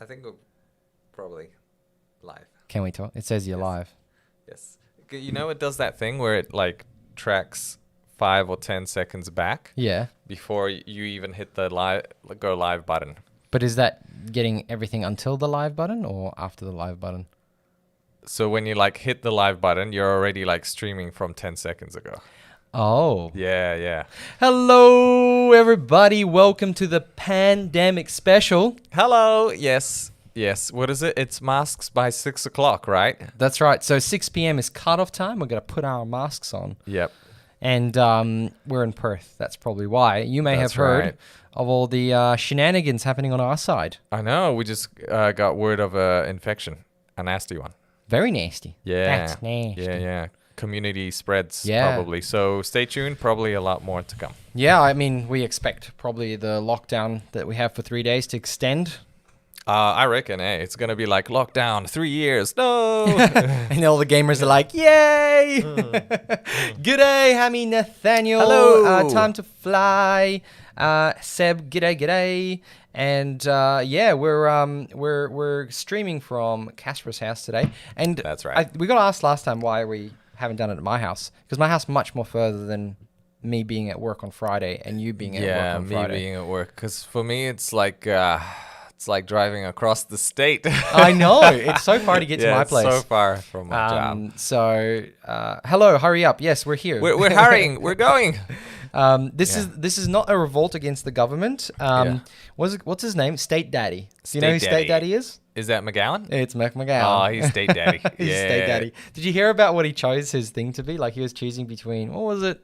I think we're probably live. Can we talk? It says you're Yes. live. Yes. You know, it does that thing where it like tracks 5 or 10 seconds back Yeah. before you even hit the go live button. But is that getting everything until the live button or after the live button? So when you like hit the live button, you're already like streaming from 10 seconds ago. Oh. Yeah, yeah. Hello, everybody. Welcome to the pandemic special. Hello. Yes. Yes. What is it? It's masks by 6 o'clock, right? That's right. So 6 p.m. is cutoff time. We're going to put our masks on. Yep. And we're in Perth. That's probably why. You may That's have heard right. of all the shenanigans happening on our side. I know. We just got word of a infection, a nasty one. Very nasty. Yeah. That's nasty. Yeah, yeah. Community spreads Yeah. probably. So stay tuned. Probably a lot more to come. Yeah, I mean, we expect probably the lockdown that we have for 3 days to extend. I reckon, it's going to be like lockdown 3 years. No. And all the gamers are like, yay! G'day, Hammy Nathaniel. Hello. Time to fly. Seb, g'day. And yeah, we're streaming from Casper's house today. And That's right. we got asked last time why we haven't done it at my house. Because my house is much more further than me being at work on Friday and you being at yeah, work on me Friday. being at work. Because for me, it's like driving across the state. I know. It's so far to get to Yeah, my it's place. so far from my job. So, hello, hurry up. Yes, we're here. We're hurrying. We're going. This is not a revolt against the government. Yeah. What's his name? State Daddy. Do you know who State State Daddy. Daddy is? Is that McGowan? It's Mac McGowan. Oh, he's State Daddy. He's Yeah. State Daddy. Did you hear about what he chose his thing to be? Like he was choosing between, what was it?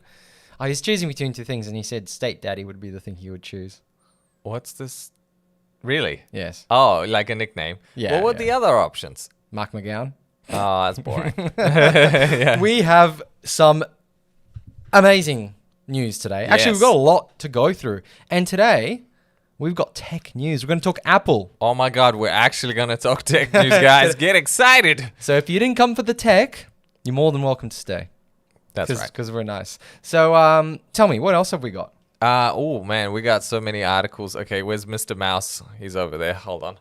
Oh, he was choosing between two things and he said State Daddy would be the thing he would choose. What's this? Really? Yes. Oh, like a nickname. Yeah, What were yeah. the other options? Mark McGowan. Oh, that's boring. Yeah. We have some amazing news today. Actually, we've Yes. got a lot to go through. And today, we've got tech news. We're going to talk Apple. Oh my God, we're actually gonna talk tech news, guys. Get excited. So if you didn't come for the tech, you're more than welcome to stay. That's right. Because we're nice. So tell me, what else have we got? Oh man, we got so many articles. Okay, where's Mr. Mouse? He's over there. Hold on.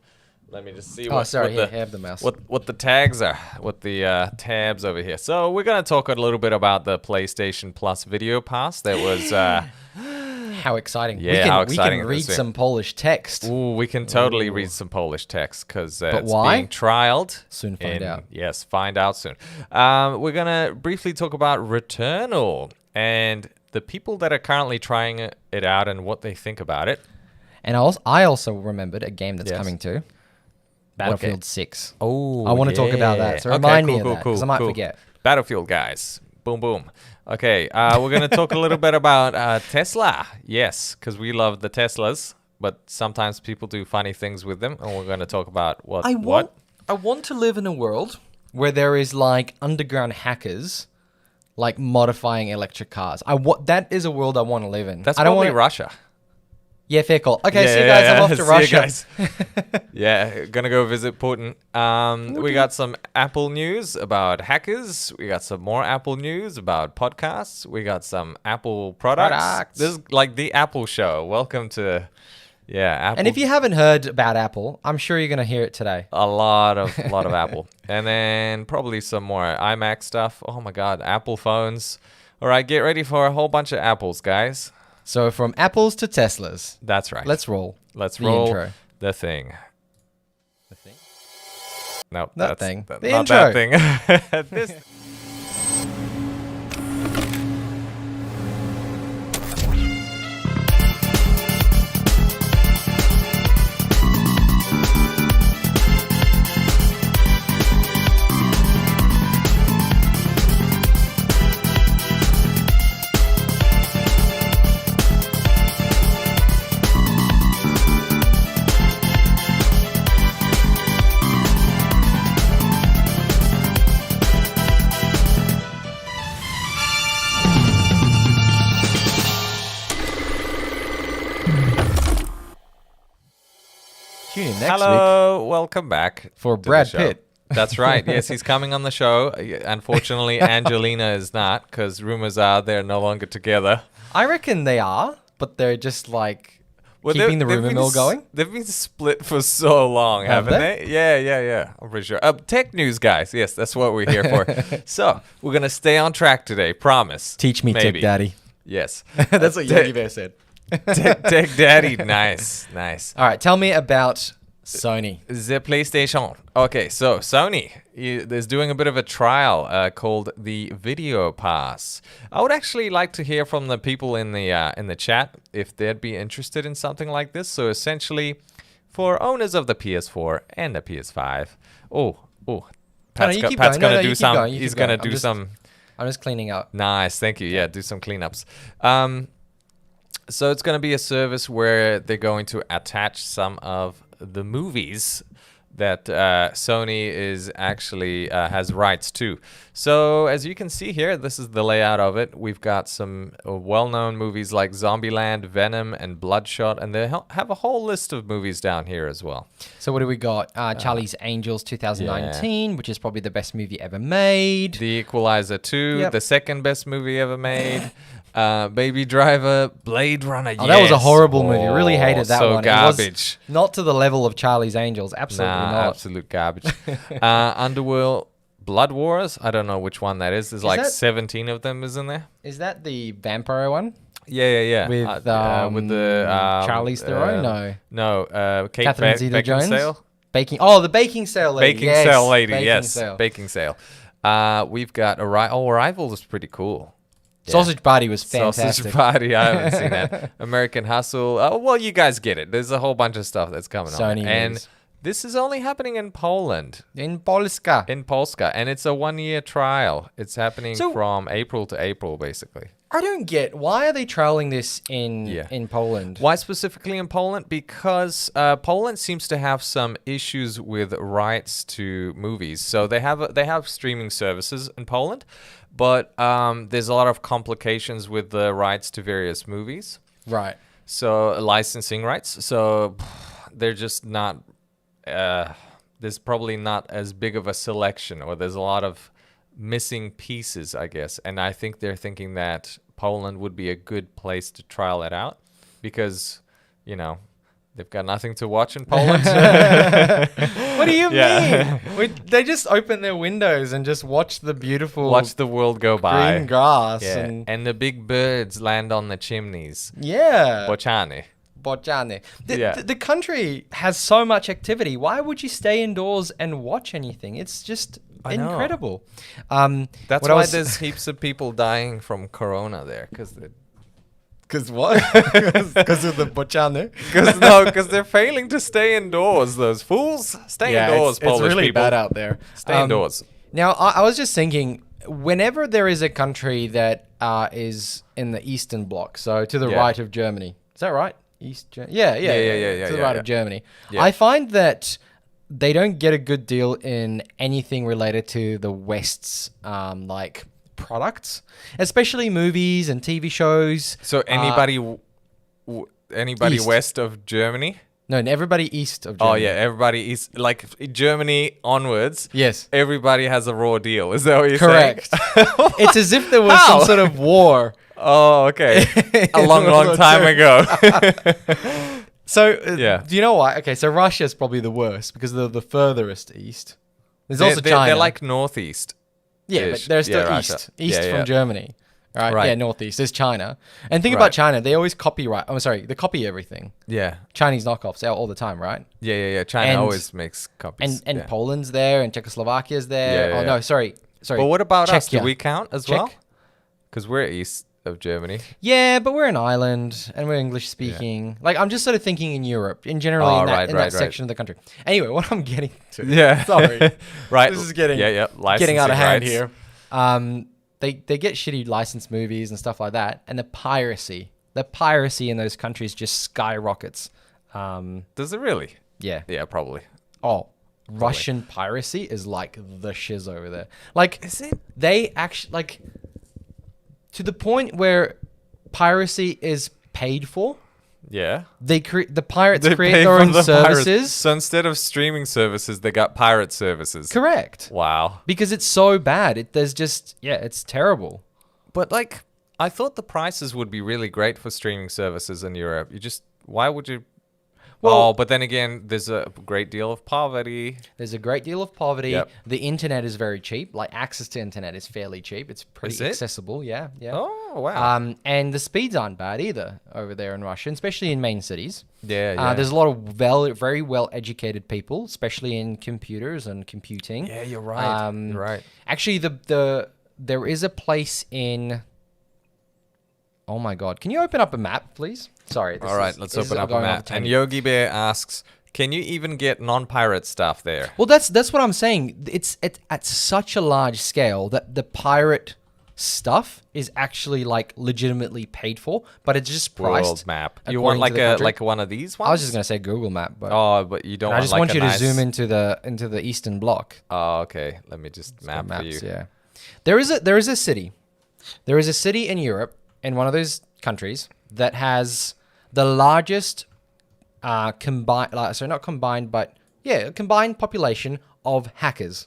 Let me just see Oh, sorry, what here, have the mouse. what the tags are, what the tabs over here. So we're gonna talk a little bit about the PlayStation Plus Video Pass. That was How exciting. Yeah, how we exciting can it read is, yeah. some Polish text. ooh, we can totally Ooh. read some Polish text because it's why? being trialed. Soon find out. Yes, find out soon. We're gonna briefly talk about Returnal and the people that are currently trying it out and what they think about it. And I also remembered a game that's Yes. coming to Battlefield 6. Oh, I want to talk about that. So remind me of that because I might forget. Battlefield, guys. Boom, boom. Okay, we're going to talk a little bit about Tesla. Yes, because we love the Teslas, but sometimes people do funny things with them, and we're going to talk about what. I want to live in a world where there is like underground hackers like modifying electric cars. That is a world I want to live in. That's I don't probably want Russia. Yeah, fair call. Okay, see you guys. I'm off to See you Russia. guys. Yeah, gonna go visit Putin. We got some Apple news about hackers. We got some more Apple news about podcasts. We got some Apple products. This is like the Apple show. Welcome to, Apple. And if you haven't heard about Apple, I'm sure you're going to hear it today. a lot of Apple, and then probably some more iMac stuff. Oh my God, Apple phones. All right, get ready for a whole bunch of apples, guys. So from Apples to Teslas, That's right. let's roll. Let's the roll intro. the thing. The thing? No, That that's thing. that- The not intro. that thing. This. Tune in next week. Hello, welcome back For to the Brad show. Pitt. That's right. Yes, he's coming on the show. Unfortunately, Angelina is not because rumors are they're no longer together. I reckon they are, but they're just like Keeping the they've rumor been mill going? They've been split for so long, Have haven't they? Yeah. I'm pretty sure. Tech news, guys. Yes, that's what we're here for. So we're gonna stay on track today. Promise. Teach me, Maybe. Tech Daddy. Yes. That's what Yogi Bear said. Tech Daddy. Nice. All right, tell me about Sony. The PlayStation. Okay, so Sony is doing a bit of a trial called the Video Pass. I would actually like to hear from the people in the chat if they'd be interested in something like this. So essentially, for owners of the PS4 and the PS5. Pat's you keep Pat's going. gonna You do keep some. going, you He's keep gonna going. do some. I'm just cleaning up. Nice, thank you. Yeah, do some cleanups. So it's going to be a service where they're going to attach some of the movies that Sony is actually has rights to. So as you can see here, this is the layout of it. We've got some well-known movies like Zombieland, Venom, and Bloodshot, and they have a whole list of movies down here as well. So what do we got? Charlie's Angels 2019, which is probably the best movie ever made. The Equalizer 2, Yep. the second best movie ever made. Baby Driver, Blade Runner. Oh, that was a horrible movie. Really hated that so one. Garbage. It was not to the level of Charlie's Angels. Absolutely not. Absolute garbage. Underworld, Blood Wars. I don't know which one that is. There's like that- 17 of them, isn't there? Is that the vampire one? Yeah. With the Charlize Theron? No. Kate Catherine Zeta-Jones? Beckinsale. The baking sale lady. Baking Yes, Sale lady. Baking Yes, Sale. Baking Sale. We've got Arrival is pretty cool. Yeah. Sausage Party was fantastic. Sausage Party, I haven't seen that. American Hustle. Well, you guys get it. There's a whole bunch of stuff that's coming on. Sony And movies. this is only happening in Poland. In Polska. In Polska. And it's a 1-year trial. It's happening So- from April to April, basically. I don't get, why are they trialing this in Poland? Why specifically in Poland? Because Poland seems to have some issues with rights to movies. So they have streaming services in Poland, but there's a lot of complications with the rights to various movies. Right. So licensing rights. So they're just not. There's probably not as big of a selection, or there's a lot of missing pieces, I guess. And I think they're thinking that Poland would be a good place to trial it out because, they've got nothing to watch in Poland. What do you Yeah. mean? They just open their windows and just watch the beautiful Watch the world go by. green grass. Yeah. And And the big birds land on the chimneys. yeah. Bociany. Bociany. Yeah. The country has so much activity. Why would you stay indoors and watch anything? It's just I know. incredible. That's what I why was- there's heaps of people dying from corona there, because Because what? Because of the Bociany? because they're failing to stay indoors. Those fools, stay indoors, it's Polish really people. bad out there. Stay indoors. Now, I was just thinking, whenever there is a country that is in the Eastern Bloc, so to the Yeah. right of Germany, is that right? East Germany? Yeah. To the yeah, right yeah. of Germany. Yeah. I find that they don't get a good deal in anything related to the West's products, especially movies and TV shows. So anybody East. west of Germany? No, everybody east of Germany. Oh yeah, everybody is like Germany onwards. Yes. Everybody has a raw deal. Is that what you're Correct. saying? It's as if there was How? some sort of war. Oh, okay. A long, World long War time II. ago. So, Yeah. do you know why? Okay, so Russia's probably the worst because they're the furthest east. There's also they're, China. they're like northeast. yeah, but ish. they're still Yeah, Russia. east. East Yeah, from yeah. Germany. Right? Right. Yeah, northeast. There's China. And think Right. about China. They always copyright. I'm sorry, they copy everything. Yeah. Chinese knockoffs out all the time, right? Yeah. China And- always makes copies. And yeah. Poland's there and Czechoslovakia's there. Yeah, Oh, yeah. no, sorry. But what about us? Do Czechia. we count as Czech. well? Because we're east of Germany. Yeah, but we're an island and we're English speaking. Like, I'm just sort of thinking in Europe, in generally Oh, in that, right, in right, that right. section of the country. Anyway, what I'm getting to. Yeah. Sorry. Right. This is getting Licensing out of hand rights. here. They get shitty licensed movies and stuff like that, and the piracy in those countries just skyrockets. Does it really? Yeah. Yeah, probably. Oh, Russian piracy is like the shiz over there. Like, Is it? they actually like to the point where piracy is paid for. Yeah. The pirates They create pay their for own the pirates. services. So instead of streaming services, they got pirate services. Correct. Wow. Because it's so bad. It's terrible. But like, I thought the prices would be really great for streaming services in Europe. You just Why would you? Well- but then again, there's a great deal of poverty. There's a great deal of poverty. Yep. The internet is very cheap. Like access to internet is fairly cheap. It's pretty Is it? accessible. Yeah, yeah. Oh wow. And the speeds aren't bad either over there in Russia, especially in main cities. Yeah. There's a lot of very well educated people, especially in computers and computing. Yeah, you're right. You're right. Actually, there is a place in. Oh my God! Can you open up a map, please? Sorry. All right, let's open up a map. And Yogi Bear asks, "Can you even get non-pirate stuff there?" Well, that's what I'm saying. It's at such a large scale that the pirate stuff is actually like legitimately paid for, but it's just priced. World map. You want according to the country. like one of these ones? I was just gonna say Google Map, but but you don't. I just like want a you nice... to zoom into the Eastern Bloc. Oh, okay. Let me just map for you. Yeah, there is a city. There is a city in Europe, in one of those countries, that has the largest combined population of hackers.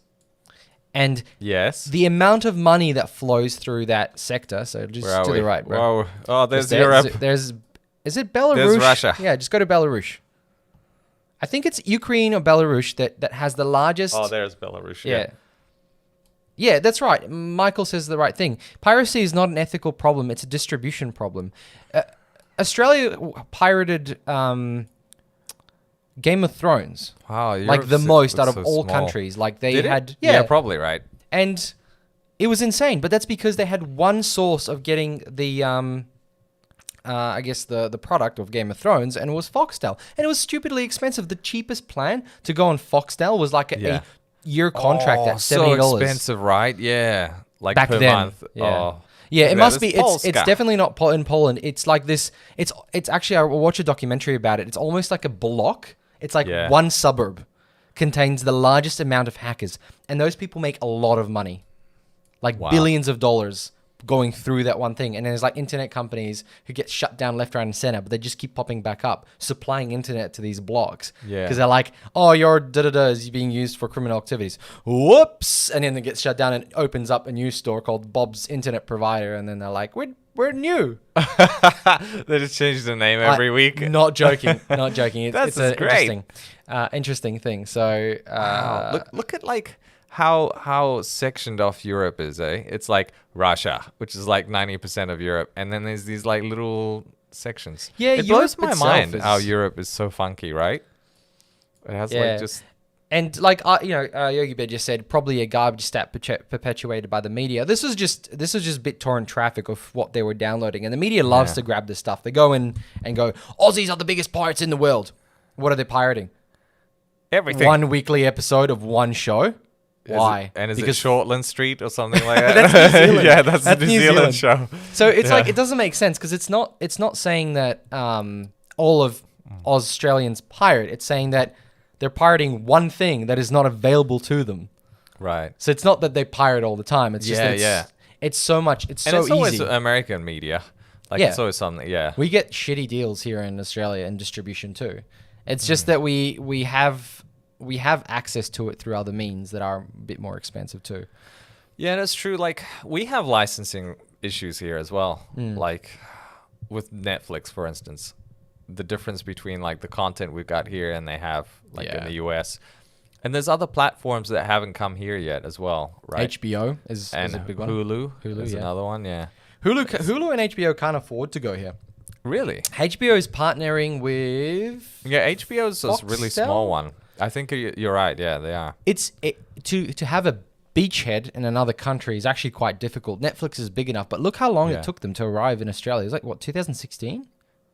And Yes. the amount of money that flows through that sector, so just Where are to we? the right, bro. Whoa. Oh, there's There- Europe. is it Belarus? There's Russia. Yeah, just go to Belarus. I think it's Ukraine or Belarus that has the largest. Oh, there's Belarus. yeah. Yeah, that's right. Michael says the right thing. Piracy is not an ethical problem; it's a distribution problem. Australia pirated Game of Thrones, Wow. like the Europe's most out of so all small. countries. Like they Did it? had, Yeah, probably right. and it was insane. But that's because they had one source of getting the I guess the product of Game of Thrones, and it was Foxtel, and it was stupidly expensive. The cheapest plan to go on Foxtel was like a year contract at $70. So expensive, right? Yeah. Like Back per then. month. Yeah. Oh. Yeah, it Yeah, must that's be. It's Polska. definitely not in Poland. It's like this. It's actually. I watched a documentary about it. It's almost like a block. It's like Yeah. one suburb contains the largest amount of hackers, and those people make a lot of money, like Wow. billions of dollars going through that one thing. And there's like internet companies who get shut down left, right, and center, but they just keep popping back up, supplying internet to these blocks. Yeah. Because they're like, oh, your da-da-da is being used for criminal activities. Whoops! And then it gets shut down and it opens up a new store called Bob's Internet Provider. And then they're like, we're new. They just change the name every week. Not joking. Not joking. It's That's an great. interesting thing. So, Wow. Look at like how sectioned off Europe is, eh? It's like Russia, which is like 90% of Europe, and then there's these like little sections. Yeah, it Europe blows my itself mind is- how Europe is so funky, right? It has Yeah. like just And like Yogi Bear just said, probably a garbage stat perpetuated by the media. This was just BitTorrent traffic of what they were downloading, and the media loves Yeah. to grab this stuff. They go in and go, Aussies are the biggest pirates in the world. What are they pirating? everything. One weekly episode of one show. Is Why? it, and is Because it Shortland Street or something like that? That's New Zealand. Yeah, that's That's the New New Zealand Zealand. show. So it's Yeah. like it doesn't make sense because it's not saying that all of Australians pirate. It's saying that they're pirating one thing that is not available to them. Right. So it's not that they pirate all the time. It's just Yeah, that it's, yeah. it's so much. It's And so it's always easy. American media. Like Yeah. it's always something. Yeah. We get shitty deals here in Australia in distribution too. It's Mm. just that we have access to it through other means that are a bit more expensive too. Yeah, that's true. Like we have licensing issues here as well. Like with Netflix, for instance, the difference between like the content we've got here and they have like in Yeah. the US. And there's other platforms that haven't come here yet as well, right? HBO is and a big one. Hulu is yeah. another one. Yeah. Hulu and HBO can't afford to go here. Really? HBO is partnering with Yeah, HBO is a really Foxtel? small one. I think you're right. Yeah, they are. to have a beachhead in another country is actually quite difficult. Netflix is big enough, but look how long Yeah. it took them to arrive in Australia. It was like what 2016?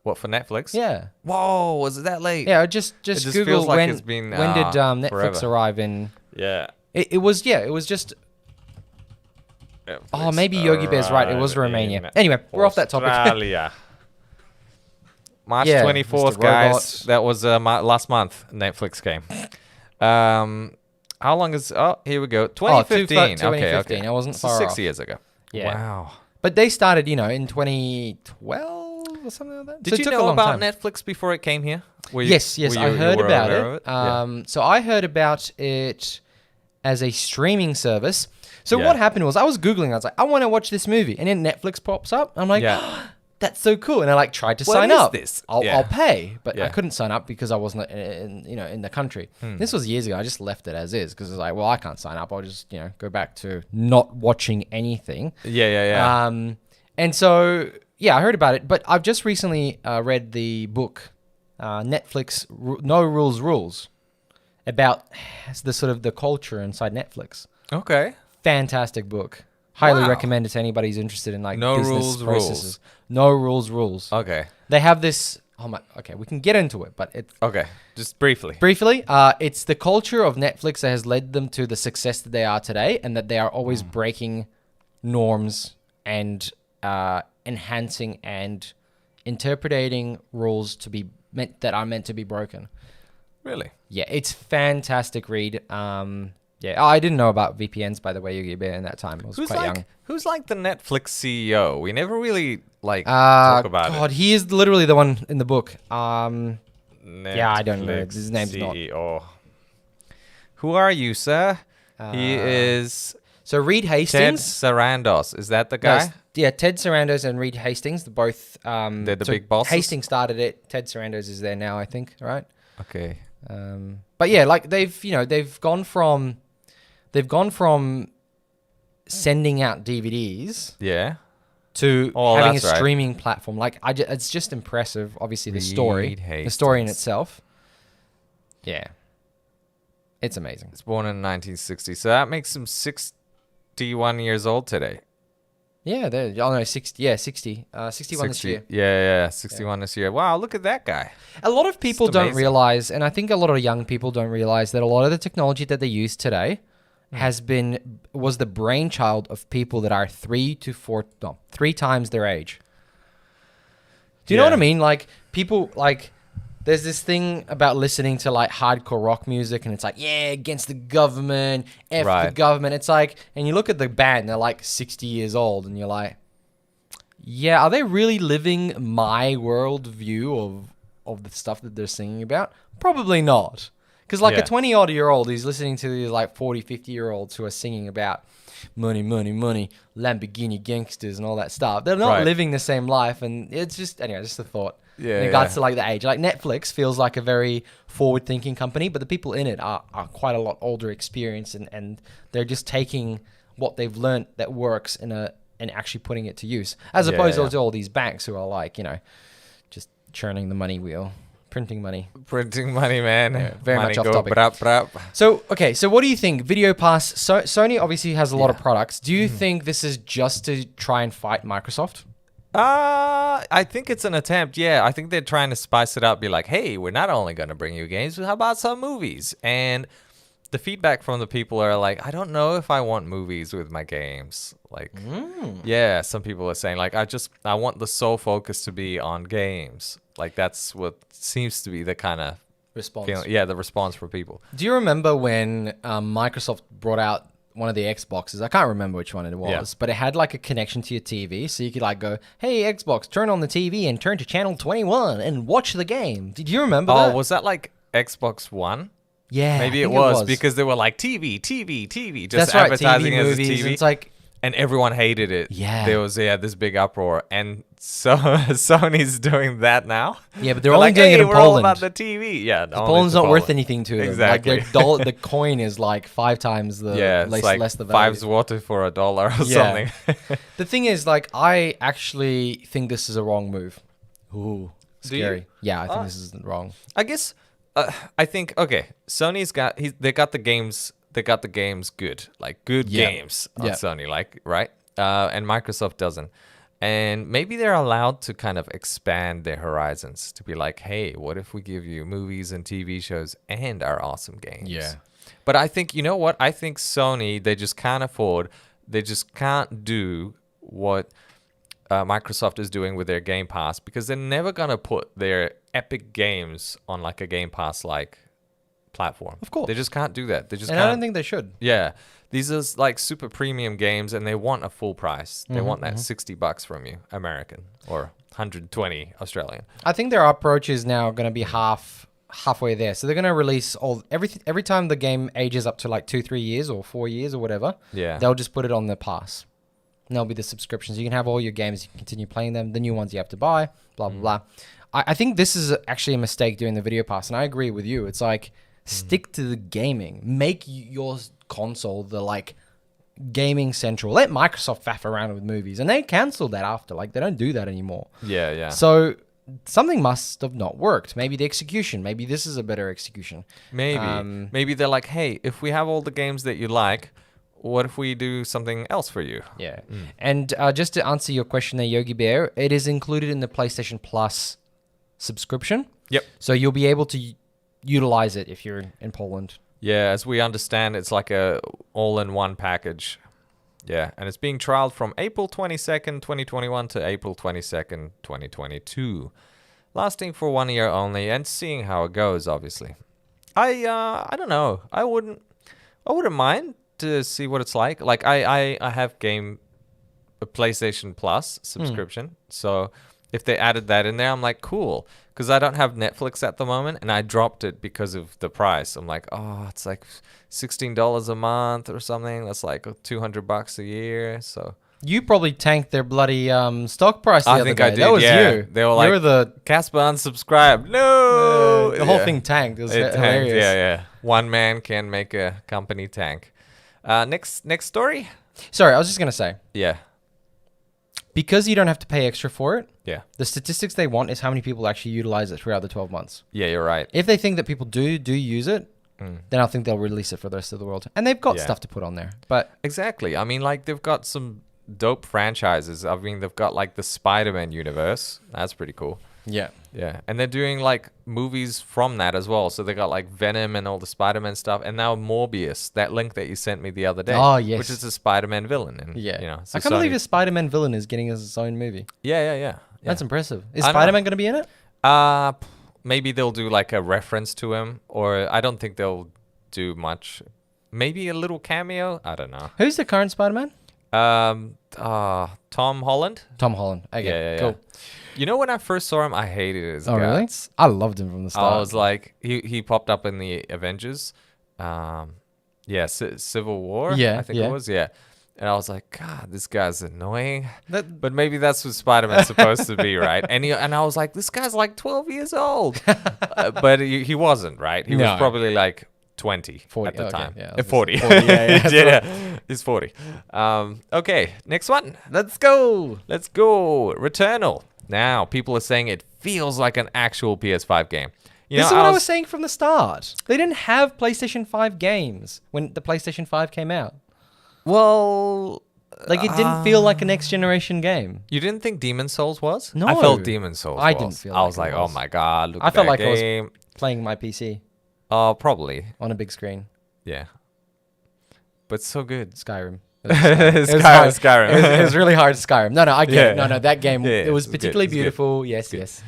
What, for Netflix? Yeah. Whoa, was it that late? Yeah, just just Google feels like when it's been, when did Netflix forever. arrive in? Yeah. It was just. Oh, Netflix maybe Yogi Bear's right. It was arrived Romania. in Anyway, we're off that topic. Australia. March Yeah, 24th, Mr. guys. Robot. That was last month. Netflix came. How long is? Oh, here we go. 2015. Okay, 2015. okay. I wasn't So far 6 off. years ago. Yeah. Wow. But they started, in 2012 or something like that. Did So it you took a know long about time. Netflix before it came here? Yes, were I heard were about aware it. of Yeah. So I heard about it as a streaming service. So Yeah. what happened was I was Googling. I was like, I want to watch this movie. And then Netflix pops up. I'm like, Yeah. that's so cool. And I like tried to What sign is up. this? I'll Yeah. pay, but I Yeah. couldn't sign up because I wasn't in the country. This was years ago. I just left it as is because it's like, well, I can't sign up. I'll just go back to not watching anything. Yeah. And so I heard about it, but I've just recently read the book Netflix No Rules about the sort of the culture inside Netflix. Okay. Fantastic book. Highly Wow. recommend it to anybody who's interested in like No business rules, processes. No rules. Okay. They have this. Oh my. Okay, we can get into it, but it's Okay. Just briefly. briefly. It's the culture of Netflix that has led them to the success that they are today, and that they are always breaking norms and enhancing and interpreting rules to be meant to be broken. Really? Yeah, it's fantastic read. I didn't know about VPNs, by the way, Yugi Bear, in that time. I was quite young. Who's like the Netflix CEO? We never really talk about God, he is literally the one in the book. it. I don't know. Netflix His name's not. CEO. Who are you, sir? He is So Reed Ted Hastings. Sarandos. Is that the No, guy? Ted Sarandos and Reed Hastings. They're both. They're the big bosses? Hastings started it. Ted Sarandos is there now, I think. Right. Okay. But yeah, like they've gone from sending out DVDs Yeah. to Oh, having a that's right. streaming platform. Like it's just impressive. Obviously, the story in Hastings. itself. Yeah, it's amazing. He's born in 1960, so that makes him 61 years old today. Yeah, 60. Yeah, 60. 61 this year. Yeah, 61 this year. Wow, look at that guy. A lot of people It's don't amazing. realize, and I think a lot of young people don't realize that a lot of the technology that they use today was the brainchild of people that are 3 times their age. Do you know what I Yeah. mean? Like people like. There's this thing about listening to like hardcore rock music, and it's like, yeah, against the government, F the Right. government. It's like, and you look at the band, they're like 60 years old, and you're like, yeah, are they really living my worldview of the stuff that they're singing about? Probably not. Because like Yeah. a 20-odd-year-old is listening to these like 40, 50-year-olds who are singing about money, Lamborghini gangsters and all that stuff. They're not Right. living the same life, and it's just, anyway, just a thought. Yeah, In regards yeah. to like the age, like Netflix feels like a very forward-thinking company, but the people in it are quite a lot older, experienced, and they're just taking what they've learned that works and actually putting it to use, as Yeah, opposed yeah. to all these banks who are like just churning the money wheel, printing money. Printing money, man. very money much off go topic. brap. So okay, so what do you think? Video Pass. Sony obviously has a lot of Yeah. products. Do you think this is just to try and fight Microsoft? I think it's an attempt. Yeah, I think they're trying to spice it up. Be like, hey, we're not only going to bring you games, but how about some movies? And the feedback from the people are like, I don't know if I want movies with my games. Like, yeah, some people are saying like, I want the sole focus to be on games. Like that's what seems to be the kind of Response. feeling. Yeah, the response for people. Do you remember when Microsoft brought out one of the Xboxes? I can't remember which one it was, Yeah. but it had like a connection to your TV, so you could like go, "Hey Xbox, turn on the TV and turn to channel 21 and watch the game." Did you remember Oh, that? was that like Xbox One? Yeah, Maybe I it think was because they were like TV, just that's right. advertising TV as movies. a TV. It's like And everyone hated it. Yeah. There was this big uproar. And so Sony's doing that now. yeah, but they're only like, doing hey, it in we're all Poland. about the TV. Yeah. only Poland's to not worth Poland. anything to them. Exactly. Like the coin is like 5 times the Yeah, it's like less the value. 5 zloty for $1 or Yeah. something. The thing is, like, I actually think this is a wrong move. Ooh, Do you? scary. Yeah, I think this is wrong. I guess I think Sony's they got the games. They got the games good, like good Yeah. games on Yeah. Sony, like right. And Microsoft doesn't. And maybe they're allowed to kind of expand their horizons to be like, hey, what if we give you movies and TV shows and our awesome games? Yeah. But I think, you know what? I think Sony, they just can't afford, they just can't do what Microsoft is doing with their Game Pass because they're never going to put their epic games on like a Game Pass like platform. Of course. They just can't do that. They just And can't. I don't think they should. Yeah. These are like super premium games and they want a full price. They want that $60 from you, American, or 120 Australian. I think their approach is now going to be halfway there. So they're going to release every time the game ages up to like 2-3 years or 4 years or whatever. Yeah. They'll just put it on the pass. And there'll be the subscriptions. You can have all your games, you can continue playing them. The new ones you have to buy, blah, blah, blah. I think this is actually a mistake doing the video pass, and I agree with you. It's like, stick to the gaming. Make your console the, like, gaming central. Let Microsoft faff around with movies, and they canceled that after. Like, they don't do that anymore. Yeah, yeah. So something must have not worked. Maybe the execution. Maybe this is a better execution. Maybe they're like, hey, if we have all the games that you like, what if we do something else for you? Yeah. And just to answer your question there, Yogi Bear, it is included in the PlayStation Plus subscription. Yep. So you'll be able to utilize it if you're in Poland. Yeah, as we understand, it's like a all-in-one package. Yeah, and it's being trialed from April 22nd, 2021 to April 22nd, 2022. Lasting for 1 year only and seeing how it goes, obviously. I don't know. I wouldn't mind to see what it's like. Like I have a PlayStation Plus subscription. So if they added that in there, I'm like, cool. Because I don't have Netflix at the moment, and I dropped it because of the price. I'm like, oh, it's like $16 a month or something. That's like $200 a year. So you probably tanked their bloody stock price the other think day. I did. That was yeah. you. They were like, you were Casper unsubscribed. No, the whole thing tanked. It was hilarious. Tanked. Yeah. One man can make a company tank. Next story. Sorry, I was just gonna say, Yeah. because you don't have to pay extra for it. Yeah. The statistics they want is how many people actually utilize it throughout the 12 months. Yeah, you're right. If they think that people do use it, then I think they'll release it for the rest of the world. And they've got Yeah. stuff to put on there. But Exactly. I mean, like, they've got some dope franchises. I mean, they've got, like, the Spider-Man universe. That's pretty cool. yeah. Yeah. And they're doing, like, movies from that as well. So they got, like, Venom and all the Spider-Man stuff. And now Morbius, that link that you sent me the other day. Oh, yes. Which is a Spider-Man villain. And, Yeah. you know, so I can't believe Sony- a Spider-Man villain is getting his own movie. Yeah. That's impressive. Is I know. Spider-Man going to be in it? Maybe they'll do, like, a reference to him. Or I don't think they'll do much. Maybe a little cameo. I don't know. Who's the current Spider-Man? Tom Holland. Tom Holland. Okay, Yeah. cool. You know, when I first saw him, I hated his Oh, really? guts. I loved him from the start. I was like, he popped up in the Avengers. Civil War. Yeah, I think yeah. it was. Yeah. And I was like, God, this guy's annoying. That- But maybe that's what Spider-Man's supposed to be, right? And I was like, this guy's like 12 years old. But he wasn't, right? He No. was probably like 20 40, at the okay, time. yeah, I was 40. 40, yeah. Yeah, he's 40. Okay, next one. Let's go. Let's go. Returnal. Now, people are saying it feels like an actual PS5 game. You This know, is what I was saying from the start. They didn't have PlayStation 5 games when the PlayStation 5 came out. Well, Like, it didn't feel like a next generation game. you didn't think Demon Souls was? No. I felt Demon Souls I was. didn't feel I like was it like, was. oh my God, look I at felt that like I was game. playing my PC Probably. on a big screen. Yeah. But so good. Skyrim. Skyrim. It was really hard Skyrim. No, I get it. Yeah. No, that game, Yeah, it was it's good, particularly it's good. beautiful. Yes, yes.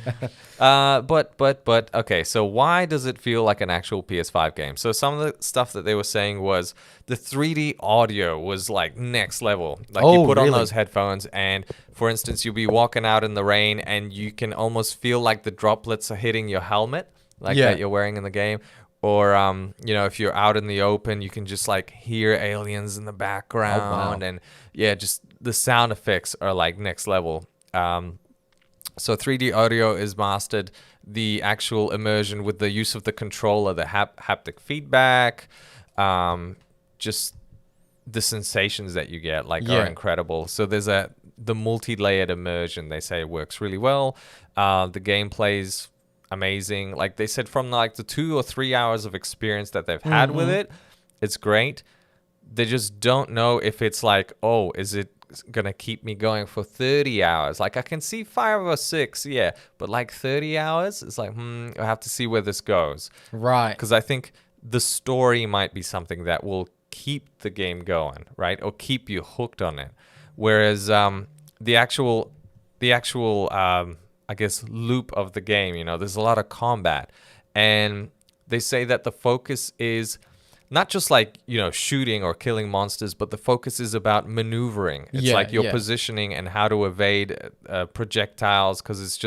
But okay, so why does it feel like an actual PS5 game? So some of the stuff that they were saying was the 3D audio was like next level. Like you Oh, put on really? those headphones and for instance, you'll be walking out in the rain and you can almost feel like the droplets are hitting your helmet like Yeah. that you're wearing in the game. Or you know, if you're out in the open, you can just like hear aliens in the background and yeah, just the sound effects are like next level. So 3D audio is mastered, the actual immersion with the use of the controller, the haptic feedback, just the sensations that you get like are Yeah. incredible. So there's the multi-layered immersion, they say works really well. The gameplay's amazing. Like they said from like the 2 or 3 hours of experience that they've had with it, it's great. They just don't know if it's like, oh, is it gonna keep me going for 30 hours? Like I can see 5 or 6, yeah, but like 30 hours, it's like, I have to see where this goes. Right. Because I think the story might be something that will keep the game going, right? Or keep you hooked on it. Whereas the actual I guess loop of the game, you know, there's a lot of combat. And they say that the focus is not just like, you know, shooting or killing monsters, but the focus is about maneuvering. It's Yeah, like your yeah. positioning and how to evade projectiles, because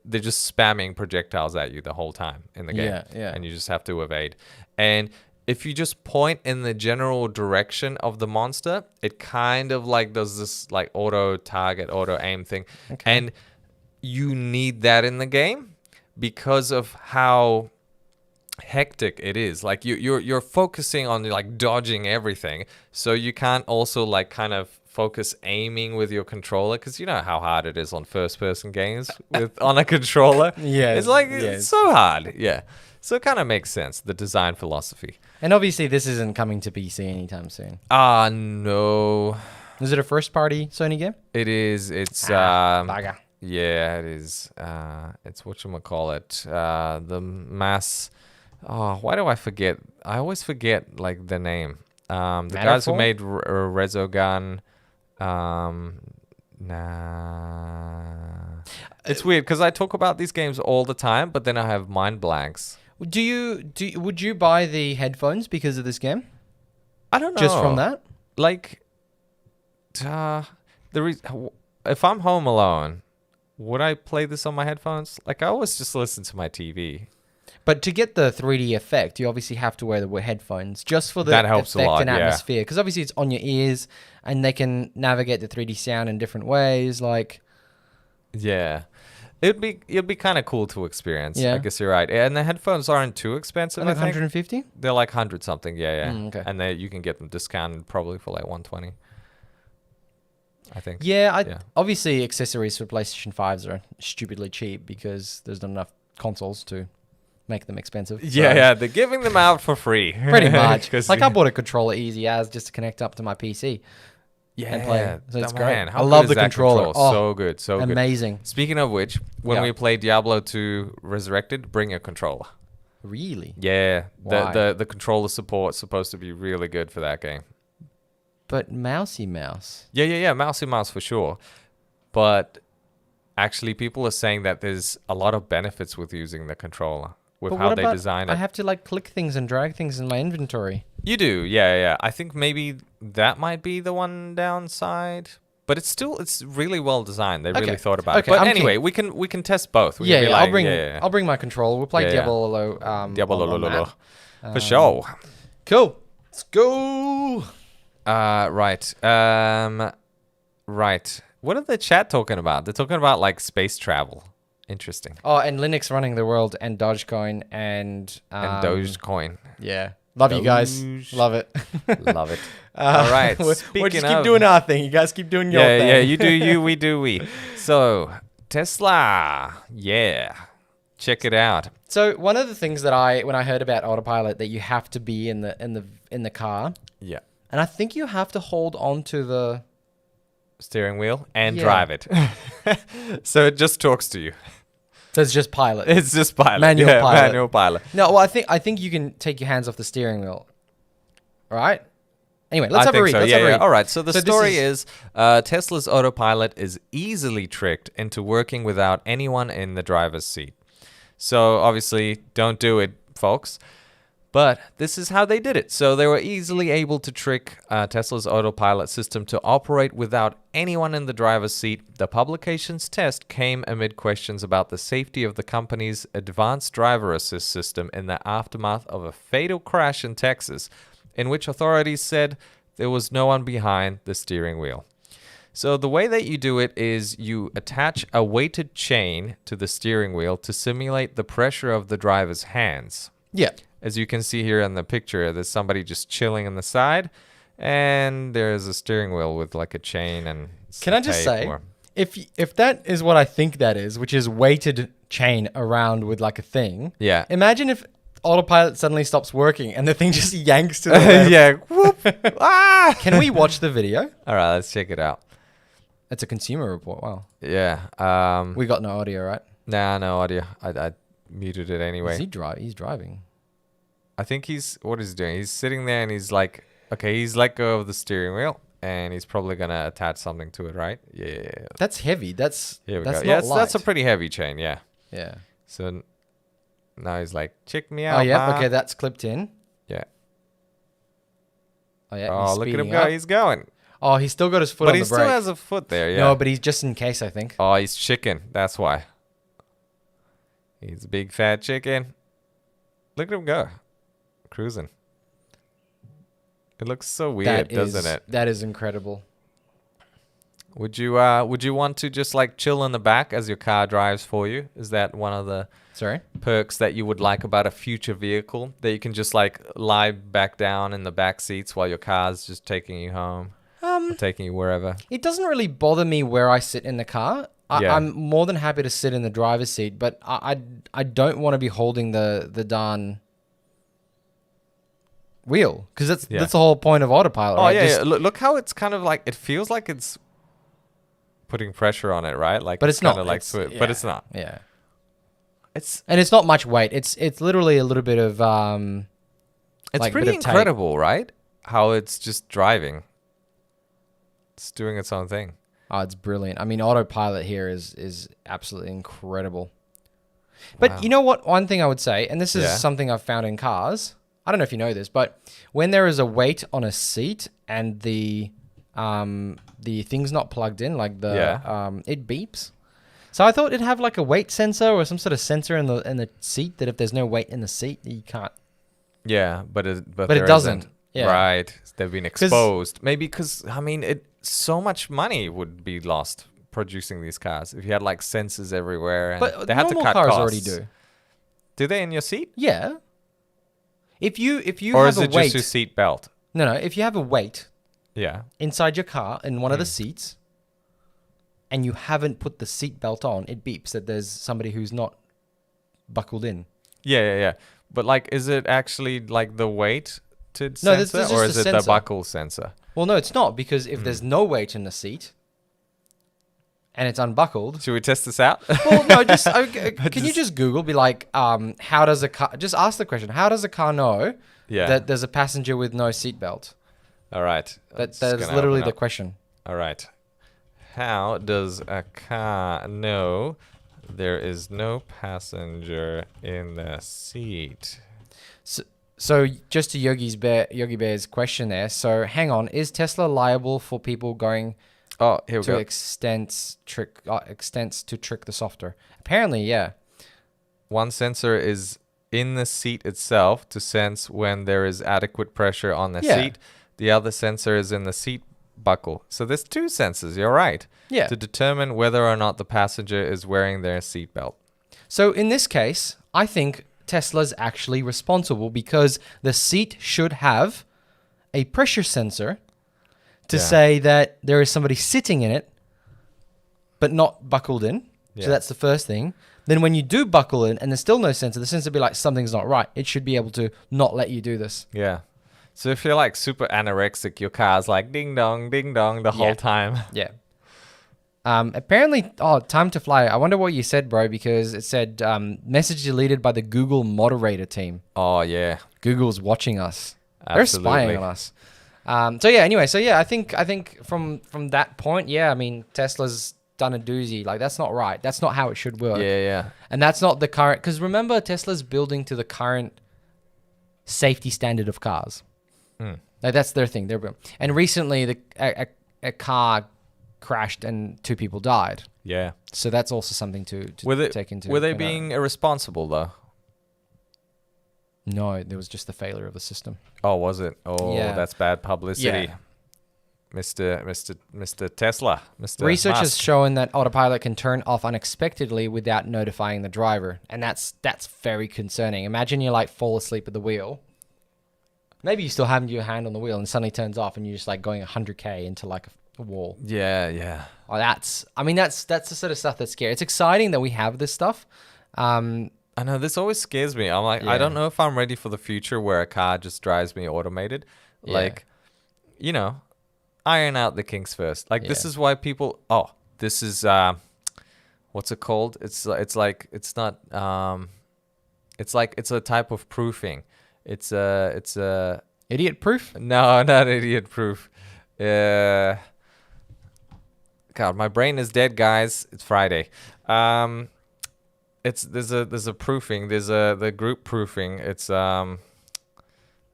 they're just spamming projectiles at you the whole time in the game. Yeah. And you just have to evade. And if you just point in the general direction of the monster, it kind of like does this like auto target, auto aim thing. Okay. And you need that in the game because of how hectic it is. Like you're focusing on like dodging everything, so you can't also like kind of focus aiming with your controller, because you know how hard it is on first person games with on a controller. Yeah, It's like yeah. it's so hard. Yeah. So it kind of makes sense, the design philosophy. And obviously, this isn't coming to PC anytime soon. No. Is it a first-party Sony game? It is. It's Bugger. yeah, it is. It's whatchamacallit. The mass. Oh, why do I forget? I always forget like the name. The guys who Matterfall? made Resogun. Nah. It's weird because I talk about these games all the time, but then I have mind blanks. Would you buy the headphones because of this game? I don't know. Just from that? Like, if I'm home alone, would I play this on my headphones? Like, I always just listen to my TV. But to get the 3D effect, you obviously have to wear the headphones just for the That helps a effect lot, and yeah. atmosphere. Because obviously it's on your ears, and they can navigate the 3D sound in different ways. Like, Yeah. It'd be kind of cool to experience. Yeah. I guess you're right. And the headphones aren't too expensive, like I think. 150. They're like 100 something. Yeah. Okay. And you can get them discounted probably for like 120. I think. Yeah, Yeah. obviously accessories for PlayStation 5s are stupidly cheap because there's not enough consoles to make them expensive. Yeah, So, yeah. They're giving them out for free. pretty much. 'Cause- Like I bought a controller easy as just to connect up to my PC. yeah, and play. So it's oh, great. man, how I good love is the that controller. control? Oh, So good, so good. Amazing. Speaking of which, when Yeah. we play Diablo 2 Resurrected, bring a controller. Really? Yeah, Why? the controller support's supposed to be really good for that game. But mousy mouse. Yeah, mousey mouse for sure. But actually, people are saying that there's a lot of benefits with using the controller, with But how what they about- design I it. have to like click things and drag things in my inventory. You do, yeah. I think maybe that might be the one downside. But it's really well designed. They really Okay. thought about Okay, it. But I'm anyway, keen. we can test both. We Yeah, can be yeah. like, I'll bring my controller. We'll play Yeah, yeah. Diablo. Diablo, on that. for sure. Cool. Let's go. Right. Right. What are the chat talking about? They're talking about like space travel. Interesting. Oh, and Linux running the world and Dogecoin and And Dogecoin. Yeah, love you guys. Doge. Love it. Love it. All right. We're Speaking just of, keep doing our thing. You guys keep doing your yeah, thing. yeah. You do you. We do we. So Tesla. Yeah. Check it out. So one of the things that when I heard about autopilot, that you have to be in the car, Yeah. and I think you have to hold on to the. Steering wheel and Yeah. drive it. So it just talks to you. So it's just pilot. It's just pilot. Manual Yeah, pilot. Manual pilot. No, well, I think you can take your hands off the steering wheel. All right. Anyway, let's I have a think read. so. Let's Yeah, have a yeah. read. All right. So the So this story is Tesla's autopilot is easily tricked into working without anyone in the driver's seat. So obviously, don't do it, folks. But this is how they did it. So they were easily able to trick Tesla's autopilot system to operate without anyone in the driver's seat. The publication's test came amid questions about the safety of the company's advanced driver assist system in the aftermath of a fatal crash in Texas, in which authorities said there was no one behind the steering wheel. So the way that you do it is you attach a weighted chain to the steering wheel to simulate the pressure of the driver's hands. Yeah. As you can see here in the picture, there's somebody just chilling on the side, and there's a steering wheel with like a chain and Can I just tape say, or- if that is what I think that is, which is weighted chain around with like a thing. Yeah. Imagine if autopilot suddenly stops working and the thing just yanks to the left. Yeah. Whoop. Ah! Can we watch the video? All right, let's check it out. It's a consumer report. Wow. Yeah. We got no audio, right? Nah, no audio. I muted it anyway. Is he He's driving. I think what is he doing? He's sitting there and he's like, okay, he's let go of the steering wheel and he's probably gonna attach something to it, right? Yeah. That's heavy. That's Here we that's go. not Yeah, light. that's a pretty heavy chain. Yeah. Yeah. So now he's like, check me out. Oh yeah. ma." Okay, that's clipped in. Yeah. Oh yeah. Oh, he's look at him speeding go. up. He's going. Oh, he's still got his foot But on he the still brake. has a foot there. Yeah. No, but he's just in case, I think. Oh, he's chicken. That's why. He's a big fat chicken. Look at him go. Cruising. It looks so weird, doesn't it? That is incredible. Would you want to just like chill in the back as your car drives for you? Is that one of the perks that you would like about a future vehicle, that you can just like lie back down in the back seats while your car's just taking you home, or taking you wherever? It doesn't really bother me where I sit in the car. Yeah. I'm more than happy to sit in the driver's seat, but I don't want to be holding the darn wheel, because that's the whole point of autopilot. Oh right? yeah, yeah. Look how it's kind of like, it feels like it's putting pressure on it, right? Like, but it's not. Kind of like but it's not. Yeah. And it's not much weight. It's literally a little bit of it's like pretty incredible, right? How it's just driving. It's doing its own thing. Oh, it's brilliant. I mean, autopilot here is absolutely incredible. But you know what? One thing I would say, and this is something I've found in cars. I don't know if you know this, but when there is a weight on a seat and the thing's not plugged in, like it beeps. So I thought it'd have like a weight sensor or some sort of sensor in the seat, that if there's no weight in the seat, you can't. Yeah, but it doesn't. Isn't. Yeah. Right. They've been exposed. Maybe because, I mean, so much money would be lost producing these cars if you had like sensors everywhere. And but they had to cut cars costs. already do. Do they in your seat? Yeah. If you or have a weight. Or is it just your seat belt? No. If you have a weight. Yeah. Inside your car in one of the seats, and you haven't put the seat belt on, it beeps that there's somebody who's not buckled in. Yeah. But like, is it actually like the weight to sensor, or is it the buckle sensor? Well, no, it's not, because if there's no weight in the seat and it's unbuckled. Should we test this out? Well, no, can you just Google, be like, how does a car, just ask the question, how does a car know that there's a passenger with no seatbelt? All right. That's literally the question. All right. How does a car know there is no passenger in the seat? So just to Yogi Bear's question there. So hang on, is Tesla liable for people going to extents to trick the software? Apparently, yeah. One sensor is in the seat itself to sense when there is adequate pressure on the seat. The other sensor is in the seat buckle. So there's two sensors, you're right. Yeah. To determine whether or not the passenger is wearing their seatbelt. So in this case, I think Tesla's actually responsible, because the seat should have a pressure sensor to say that there is somebody sitting in it, but not buckled in. Yeah. So that's the first thing. Then when you do buckle in and there's still no sensor, the sensor will be like, something's not right. It should be able to not let you do this. Yeah. So if you're like super anorexic, your car's like ding dong the whole time. Yeah. Apparently, time to fly. I wonder what you said, bro, because it said message deleted by the Google moderator team. Oh, yeah. Google's watching us. Absolutely. They're spying on us. I think from that point, I mean, Tesla's done a doozy. Like, that's not right. That's not how it should work. Yeah. And that's not the current, because remember, Tesla's building to the current safety standard of cars. Like, that's their thing. And recently, a car crashed and 2 people died. Yeah. So that's also something to take into. Were they being irresponsible though? No, there was just the failure of the system. Oh, was it? Oh, that's bad publicity. Yeah. Mr. Tesla. Mr. Research Musk. has shown that autopilot can turn off unexpectedly without notifying the driver, and that's very concerning. Imagine you like fall asleep at the wheel. Maybe you still have your hand on the wheel and it suddenly turns off and you're just like going 100k into like a wall. Yeah. Oh, that's the sort of stuff that's scary. It's exciting that we have this stuff. I know, this always scares me. I'm like, I don't know if I'm ready for the future where a car just drives me automated. Yeah. Like, iron out the kinks first. Like, this is why people. Oh, this is what's it called? It's a type of proofing. It's a idiot proof? No, not idiot proof. God, my brain is dead, guys. It's Friday. There's a proofing. There's the group proofing. It's when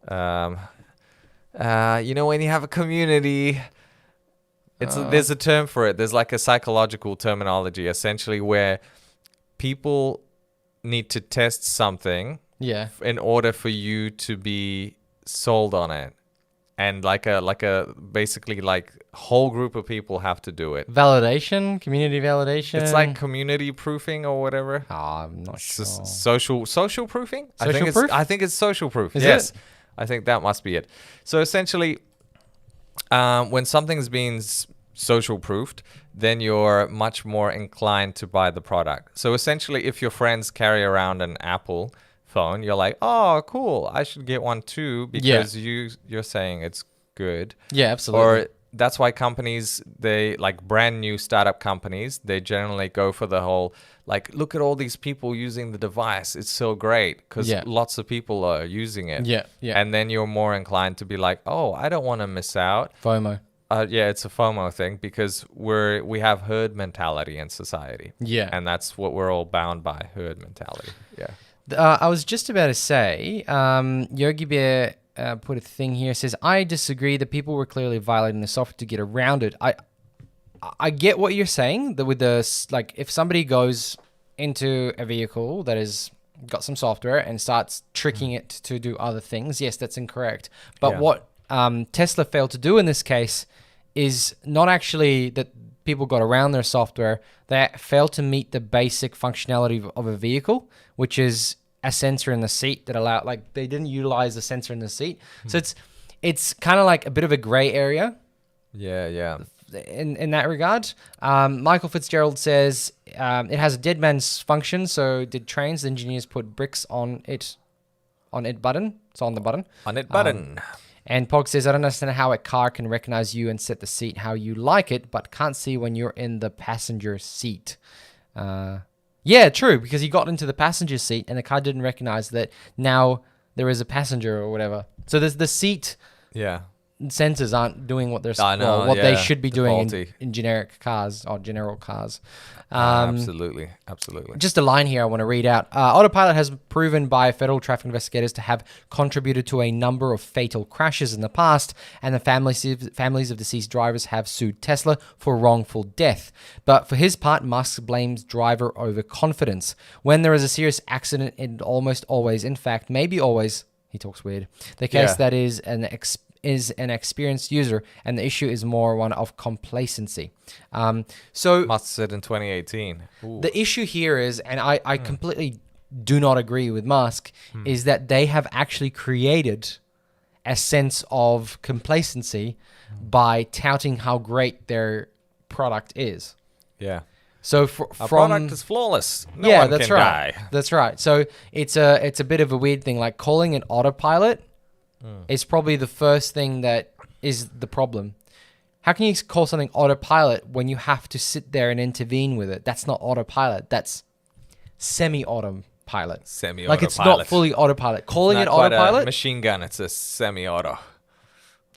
you have a community. There's a term for it. There's like a psychological terminology, essentially, where people need to test something. Yeah. In order for you to be sold on it. and like a basically like whole group of people have to do it. Validation, community validation. It's like community proofing or whatever. Oh, I'm not sure. Social proofing. Social proof? I think it's social proof. Is yes, it? I think that must be it. So essentially, when something's been social proofed, then you're much more inclined to buy the product. So essentially, if your friends carry around an Apple phone, you're like, oh, cool, I should get one too because you're saying it's good. Yeah, absolutely. Or that's why companies, they like brand new startup companies, they generally go for the whole like, look at all these people using the device. It's so great because lots of people are using it. Yeah, yeah. And then you're more inclined to be like, oh, I don't want to miss out. FOMO. Yeah, it's a FOMO thing because we have herd mentality in society. Yeah. And that's what we're all bound by, herd mentality. Yeah. I was just about to say, Yogi Bear put a thing here. Says, I disagree that people were clearly violating the software to get around it. I get what you're saying. That with like, if somebody goes into a vehicle that has got some software and starts tricking it to do other things, yes, that's incorrect. But what Tesla failed to do in this case is not actually that people got around their software. They failed to meet the basic functionality of a vehicle, which is a sensor in the seat that they didn't utilize the sensor in the seat. So it's kind of like a bit of a gray area. Yeah. In that regard. Michael Fitzgerald says it has a dead man's function. So did trains engineers put bricks on it button? It's on the button. On it button. And Pog says, I don't understand how a car can recognize you and set the seat how you like it, but can't see when you're in the passenger seat. Yeah, true, because he got into the passenger seat and the car didn't recognize that now there is a passenger or whatever. So there's the seat sensors aren't doing what they're they should be doing in generic cars or general cars. Absolutely. Just a line here I want to read out. Autopilot has proven by federal traffic investigators to have contributed to a number of fatal crashes in the past, and the families of deceased drivers have sued Tesla for wrongful death. But for his part, Musk blames driver overconfidence. When there is a serious accident, it almost always, in fact, maybe always, he talks weird, the case that is an experienced user, and the issue is more one of complacency. So Musk said in 2018. Ooh. The issue here is, and I completely do not agree with Musk, is that they have actually created a sense of complacency by touting how great their product is. Yeah. So Our product is flawless. No one that's can right. die. That's right. So it's a bit of a weird thing. Like calling it autopilot is probably the first thing that is the problem. How can you call something autopilot when you have to sit there and intervene with it? That's not autopilot. That's semi-autopilot. Semi-autopilot. Like it's not fully autopilot. Calling it autopilot, a machine gun. It's a semi-auto.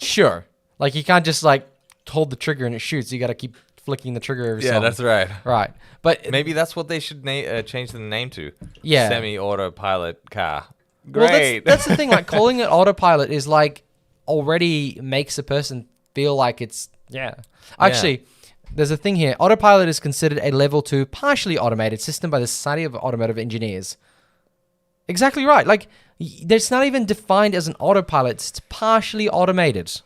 Sure. Like you can't just like hold the trigger and it shoots. You got to keep flicking the trigger every so often. That's right. Right. But maybe that's what they should change the name to. Yeah. Semi-autopilot car. Great. Well, that's the thing. Like calling it autopilot is like already makes a person feel like it's Actually, there's a thing here. Autopilot is considered a level 2 partially automated system by the Society of Automotive Engineers. Exactly right. Like it's not even defined as an autopilot. It's partially automated.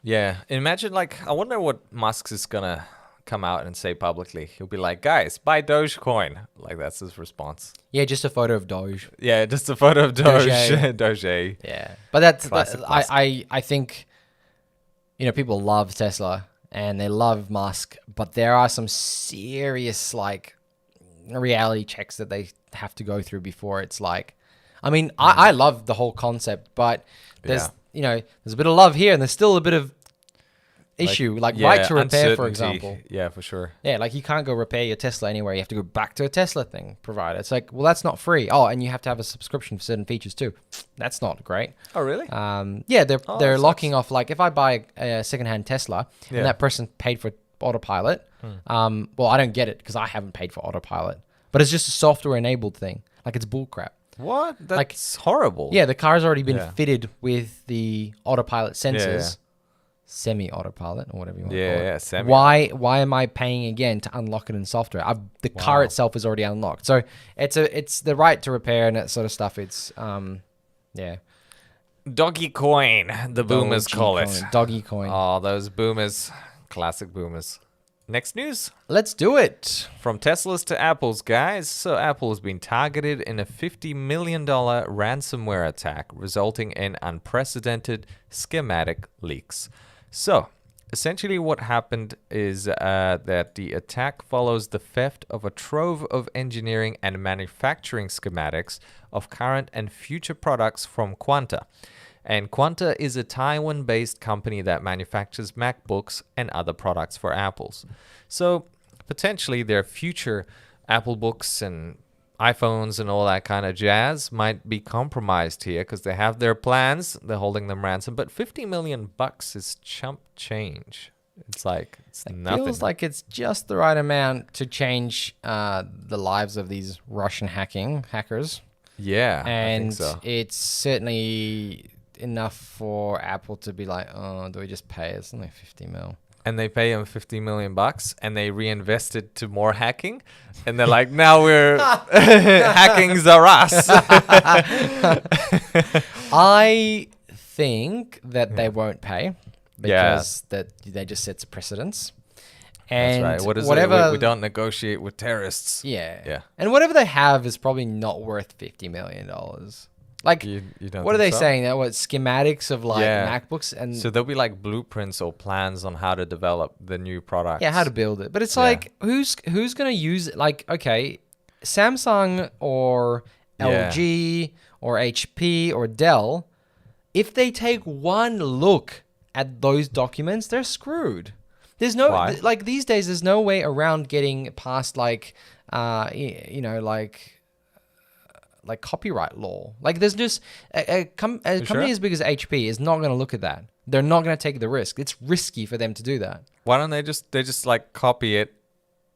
Yeah. Imagine I wonder what Musk is gonna come out and say publicly. He'll be like, guys, buy Dogecoin. Like that's his response. Yeah, just a photo of Doge. Yeah, just a photo of Doge. Yeah. But that's Classic. I think people love Tesla and they love Musk, but there are some serious reality checks that they have to go through before it's I love the whole concept, but there's there's a bit of love here and there's still a bit of issue, right to repair, for example. Yeah, for sure. Yeah, you can't go repair your Tesla anywhere. You have to go back to a Tesla thing provider. It's well, that's not free. Oh, and you have to have a subscription for certain features too. That's not great. Oh, really? Yeah, they're locking off. If I buy a secondhand Tesla and that person paid for autopilot, well, I don't get it because I haven't paid for autopilot. But it's just a software-enabled thing. It's bullcrap. What? That's horrible. Yeah, the car's already been fitted with the autopilot sensors. Semi-autopilot or whatever you want to call it. Yeah, semi. Why am I paying again to unlock it in software? The car itself is already unlocked. So it's the right to repair and that sort of stuff. It's Doggy coin, the boomers call it. Doggy coin. Oh, those boomers. Classic boomers. Next news. Let's do it. From Teslas to Apples, guys. So Apple has been targeted in a $50 million ransomware attack, resulting in unprecedented schematic leaks. So essentially what happened is that the attack follows the theft of a trove of engineering and manufacturing schematics of current and future products from Quanta. And Quanta is a Taiwan-based company that manufactures MacBooks and other products for Apples. So potentially their future Apple books and iPhones and all that kind of jazz might be compromised here because they have their plans. They're holding them ransom. But $50 million is chump change. It's like it's nothing. Feels like it's just the right amount to change the lives of these Russian hackers. Yeah, and I think so. It's certainly enough for Apple to be like, oh, do we just pay? It's only 50 mil. And they pay them $50 million and they reinvest it to more hacking. And they're like, now we're hacking's are us. I think that they won't pay because that they just sets a precedence. And that's right. What is whatever it? We don't negotiate with terrorists. Yeah. Yeah. And whatever they have is probably not worth $50 million. Like, you don't what are they think so? saying? That what schematics of like MacBooks and So there'll be like blueprints or plans on how to develop the new product. how to build it. But it's like who's gonna use it? Like, okay, Samsung or LG or HP or Dell, if they take one look at those documents, they're screwed. There's no like these days. There's no way around getting past like like copyright law. Like there's just a company as big as HP is not going to look at that. They're not going to take the risk. It's risky for them to do that. Why don't they just like copy it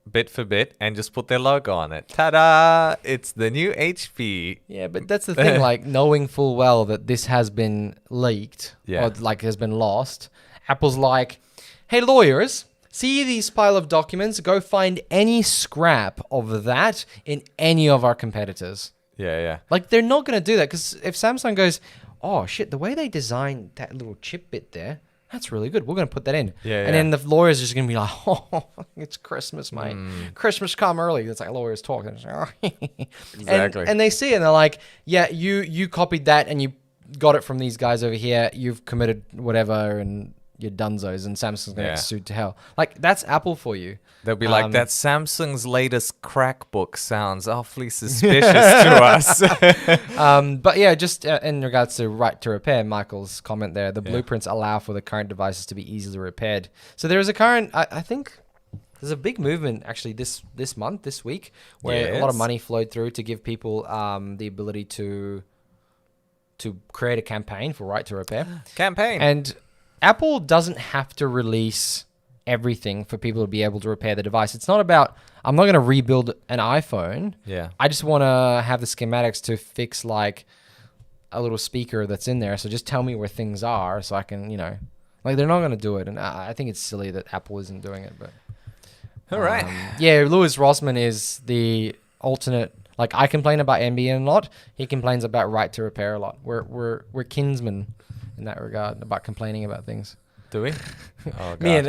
bit for bit and just put their logo on it? Ta-da! It's the new HP. Yeah, but that's the thing. Like knowing full well that this has been leaked or like has been lost. Apple's like, hey lawyers, see these pile of documents? Go find any scrap of that in any of our competitors. Yeah. Like, they're not going to do that because if Samsung goes, oh, shit, the way they designed that little chip bit there, that's really good. We're going to put that in. And then the lawyers are just going to be like, oh, it's Christmas, mate. Christmas come early. It's like lawyers talk. Exactly. And they see it and they're like, yeah, you copied that and you got it from these guys over here. You've committed whatever and you're dunzos and Samsung's going to get sued to hell. Like, that's Apple for you. They'll be like, that Samsung's latest crack book sounds awfully suspicious to us. But yeah, just in regards to right to repair, Michael's comment there, the blueprints allow for the current devices to be easily repaired. So there is a current, I think there's a big movement actually this week, where a lot of money flowed through to give people the ability to create a campaign for right to repair. And Apple doesn't have to release everything for people to be able to repair the device. It's not about, I'm not going to rebuild an iPhone. Yeah. I just want to have the schematics to fix like a little speaker that's in there. So just tell me where things are so I can, like they're not going to do it. And I think it's silly that Apple isn't doing it. But all right. Louis Rossmann is the alternate. Like I complain about NBN a lot. He complains about right to repair a lot. We're kinsmen in that regard about complaining about things. Do we? Oh, God. Me and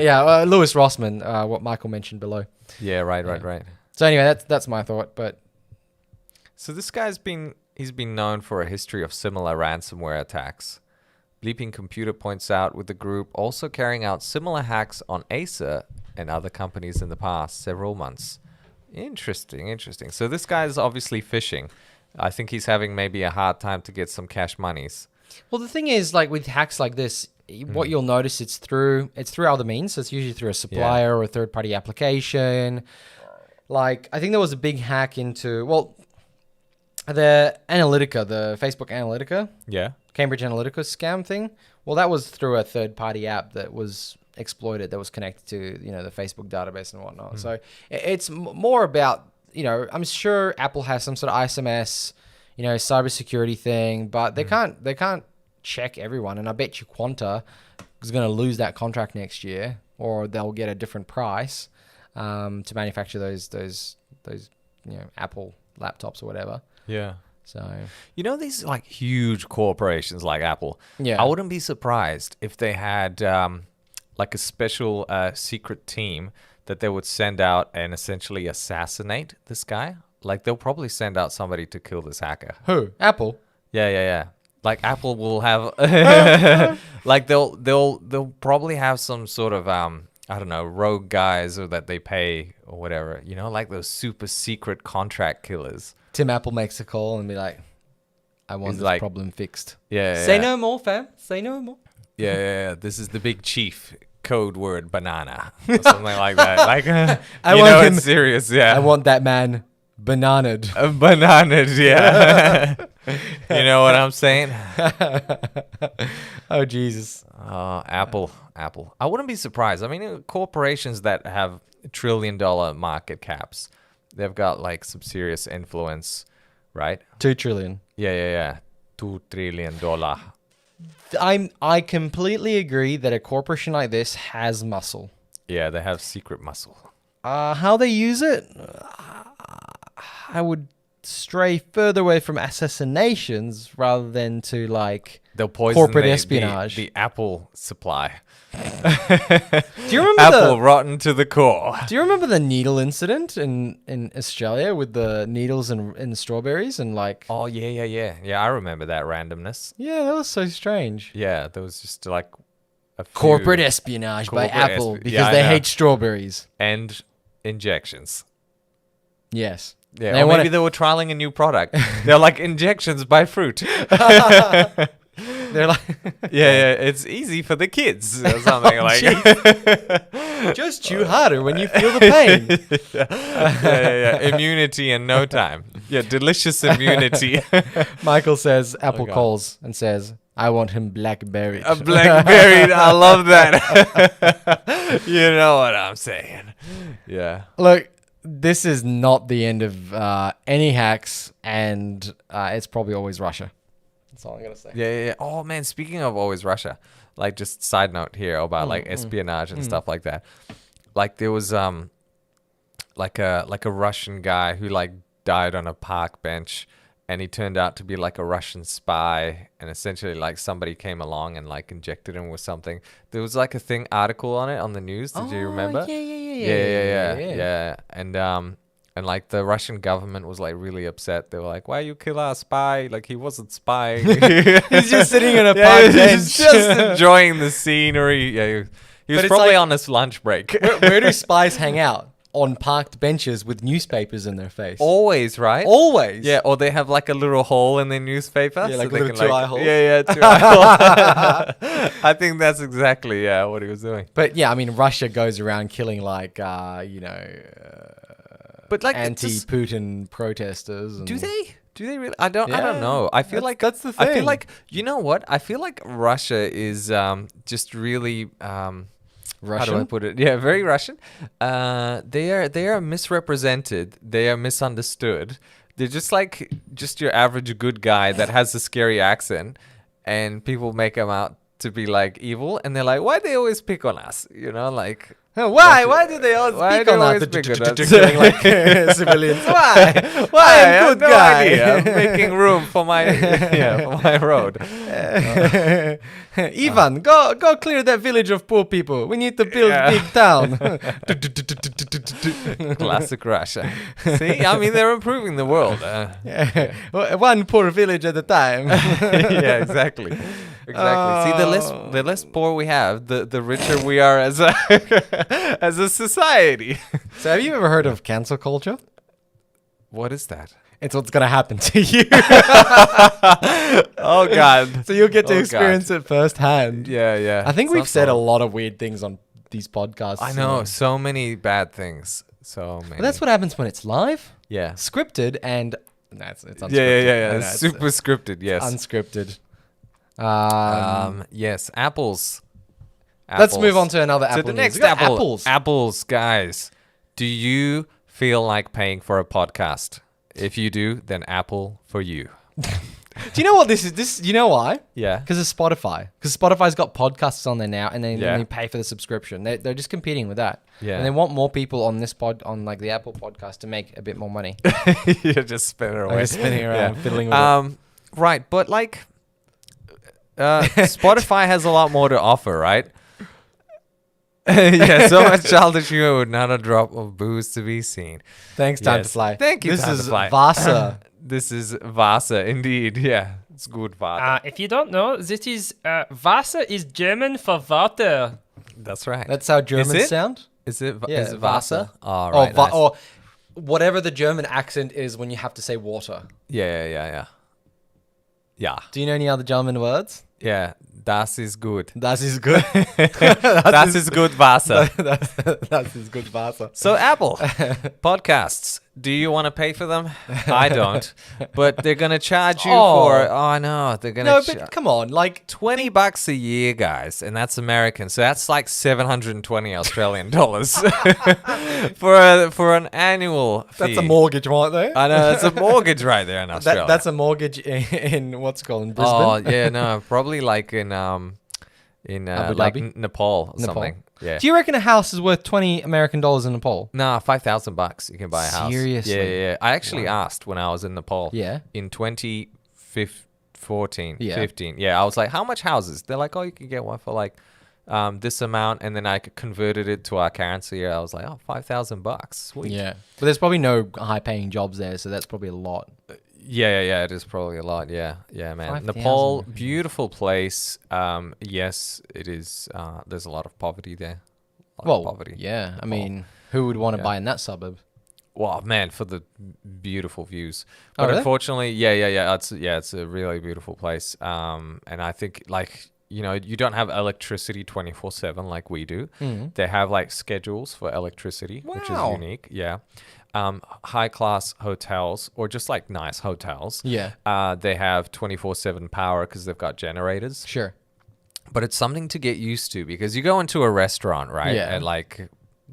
Louis Rossmann, what Michael mentioned below. Yeah, right. So anyway, that's my thought. But so this guy's been known for a history of similar ransomware attacks. Bleeping Computer points out with the group also carrying out similar hacks on Acer and other companies in the past several months. Interesting. So this guy's obviously phishing. I think he's having maybe a hard time to get some cash monies. Well, the thing is, like with hacks like this, what you'll notice it's through other means. So it's usually through a supplier or a third-party application. Like I think there was a big hack into the Analytica, the Facebook Analytica, Cambridge Analytica scam thing. Well, that was through a third-party app that was exploited, that was connected to the Facebook database and whatnot. So it's more about I'm sure Apple has some sort of ISMS, cybersecurity thing, but they can't check everyone. And I bet you Quanta is going to lose that contract next year, or they'll get a different price to manufacture those Apple laptops or whatever. Yeah. So You know these like huge corporations like Apple. Yeah. I wouldn't be surprised if they had like a special secret team that they would send out and essentially assassinate this guy. Like they'll probably send out somebody to kill this hacker. who? Apple. Yeah. Like Apple will have like they'll probably have some sort of I don't know, rogue guys or that they pay or whatever. You know, like those super secret contract killers. Tim Apple makes a call and be like, I want He's this like- problem fixed. Yeah. Say no more, fam. Say no more. Yeah. This is the big chief. Code word banana or something like that. Like I you want know him- it's serious. Yeah. I want that man bananaed. Bananas, yeah. You know what I'm saying? Oh, Jesus. Apple. I wouldn't be surprised. I mean, corporations that have $1 trillion market caps, they've got like some serious influence, right? 2 trillion. Yeah. $2 trillion. I completely agree that a corporation like this has muscle. Yeah, they have secret muscle. How they use it, I would stray further away from assassinations rather than to like. They'll poison Corporate the espionage. the Apple supply. Do you remember Apple rotten to the core. Do you remember the needle incident in Australia with the needles in strawberries and like? Oh, yeah. Yeah, I remember that randomness. Yeah, that was so strange. Yeah, there was just like a few Corporate espionage by Corporate Apple espi- because yeah, I they know. hate strawberries. and injections. Yes. Yeah, They or wanna- maybe they were trialing a new product. They're like injections by fruit. They're like, Yeah, it's easy for the kids or something like. just chew harder when you feel the pain. yeah. Immunity in no time. Yeah, delicious immunity. Michael says, Apple God. calls and says, I want him blackberry. A blackberry. I love that. You know what I'm saying. Yeah. Look, this is not the end of any hacks, and it's probably always Russia. That's all I'm going to say. Yeah. Oh man, speaking of always Russia, like just side note here about like espionage and stuff like that. Like there was like a Russian guy who like died on a park bench, and he turned out to be like a Russian spy, and essentially like somebody came along and like injected him with something. There was like a thing article on it on the news. Did you remember? Yeah. And like the Russian government was like really upset. They were like, "Why you kill our spy? Like he wasn't spying." He's just sitting on a Yeah, park he's bench. just enjoying the scenery. Yeah, he was it's probably like- on his lunch break. Where do spies hang out? On parked benches with newspapers in their face. Always, right? Always. Yeah, or they have like a little hole in their newspaper. Yeah, like they little can, two-eye holes. Yeah, 2-eye hole. I think that's exactly what he was doing. But yeah, I mean, Russia goes around killing like, But like, it's just- anti-Putin protesters. And do they? Do they really? I don't know. I feel like that's the I feel thing. like you know what? I feel like Russia is just really How do I Russian? put it? Yeah, very Russian. They are misrepresented. They are misunderstood. They're just your average good guy that has a scary accent, and people make him out to be like evil, and they're like, why they always pick on us? You know, like Why? Why do they always Why speak they on always that? pick on us? Killing like civilians. Why? why? I I am have good no guy. idea. I'm making room for my for my road. Ivan, go clear that village of poor people. We need to build Yeah. big town. Classic Russia. See, I mean, they're improving the world. One poor village at a time. Yeah, exactly. See, the less poor we have, the richer we are as a as a society. So have you ever heard of cancel culture? What is that? It's what's gonna happen to you. Oh God. So you'll get to Oh, experience it firsthand. Yeah. I think we've Sounds said a fun. lot of weird things on these podcasts. I know so many bad things. So many. But that's what happens when it's live, Yeah. scripted, and no, it's unscripted. Yeah. No, it's Super scripted. Yes. unscripted. Yes. Apples. Let's move on to another To Apple the news. next We got Apple. apples. Apples, guys. Do you feel like paying for a podcast? If you do, then Apple for you. Do you know what this is? You know why? Yeah. Because of Spotify. Because Spotify's got podcasts on there now, and then Yeah. they pay for the subscription. They're just competing with that. Yeah. And they want more people on this on like the Apple podcast to make a bit more money. You're just spinning away. Just spinning around, fiddling with it. Right, but like, Spotify has a lot more to offer, right? Yeah, so much childish humor with not a drop of booze to be seen. Thanks, Time to Yes. Fly. Thank you, This Time to is Fly. Vasa. This is Vasa, indeed. Yeah, it's good Vasa. If you don't know, this is Wasser is German for water. That's right. That's how Germans it? sound. Is it? Yeah, Is it Vasa? Oh, Or, right. nice. or whatever the German accent is when you have to say water. Yeah. Do you know any other German words? Yeah, das ist gut. Das ist good. Das ist gut Wasser. That is good Vasa. So Apple podcasts, do you want to pay for them? I don't, but they're gonna charge you for. Oh no, they're gonna. No, but come on, like $20 a year, guys, and that's American. So that's like 720 Australian dollars for an annual fee. that's a mortgage right there. I know that's a mortgage right there in Australia. That's a mortgage in what's it called in Brisbane. Oh yeah, no, probably like in Abu like Dhabi? Nepal or Nepal. something. Yeah. Do you reckon a house is worth $20 American in Nepal? Nah, $5,000 you can buy a house. Seriously? Yeah. I actually asked when I was in Nepal. Yeah. In 2014, Yeah. 15. Yeah, I was like, how much houses? They're like, oh, you can get one for like this amount, and then I converted it to our currency. I was like, oh, $5,000. Sweet. Yeah, but there's probably no high-paying jobs there, so that's probably a lot. Yeah. It is probably a lot. Yeah, man. 5,000. Nepal, beautiful place. Yes, it is. There's a lot of poverty there. A lot of poverty. yeah. I Nepal. mean, who would want to Yeah. buy in that suburb? Wow, man, for the beautiful views. Oh, But really? unfortunately, it's a really beautiful place. And I think like, you don't have electricity 24/7 like we do. They have like schedules for electricity, which is Wow. unique. Yeah. High class hotels or just like nice hotels. Yeah, They have 24/7 power because they've got generators. sure. But it's something to get used to because you go into a restaurant, right? Yeah. At like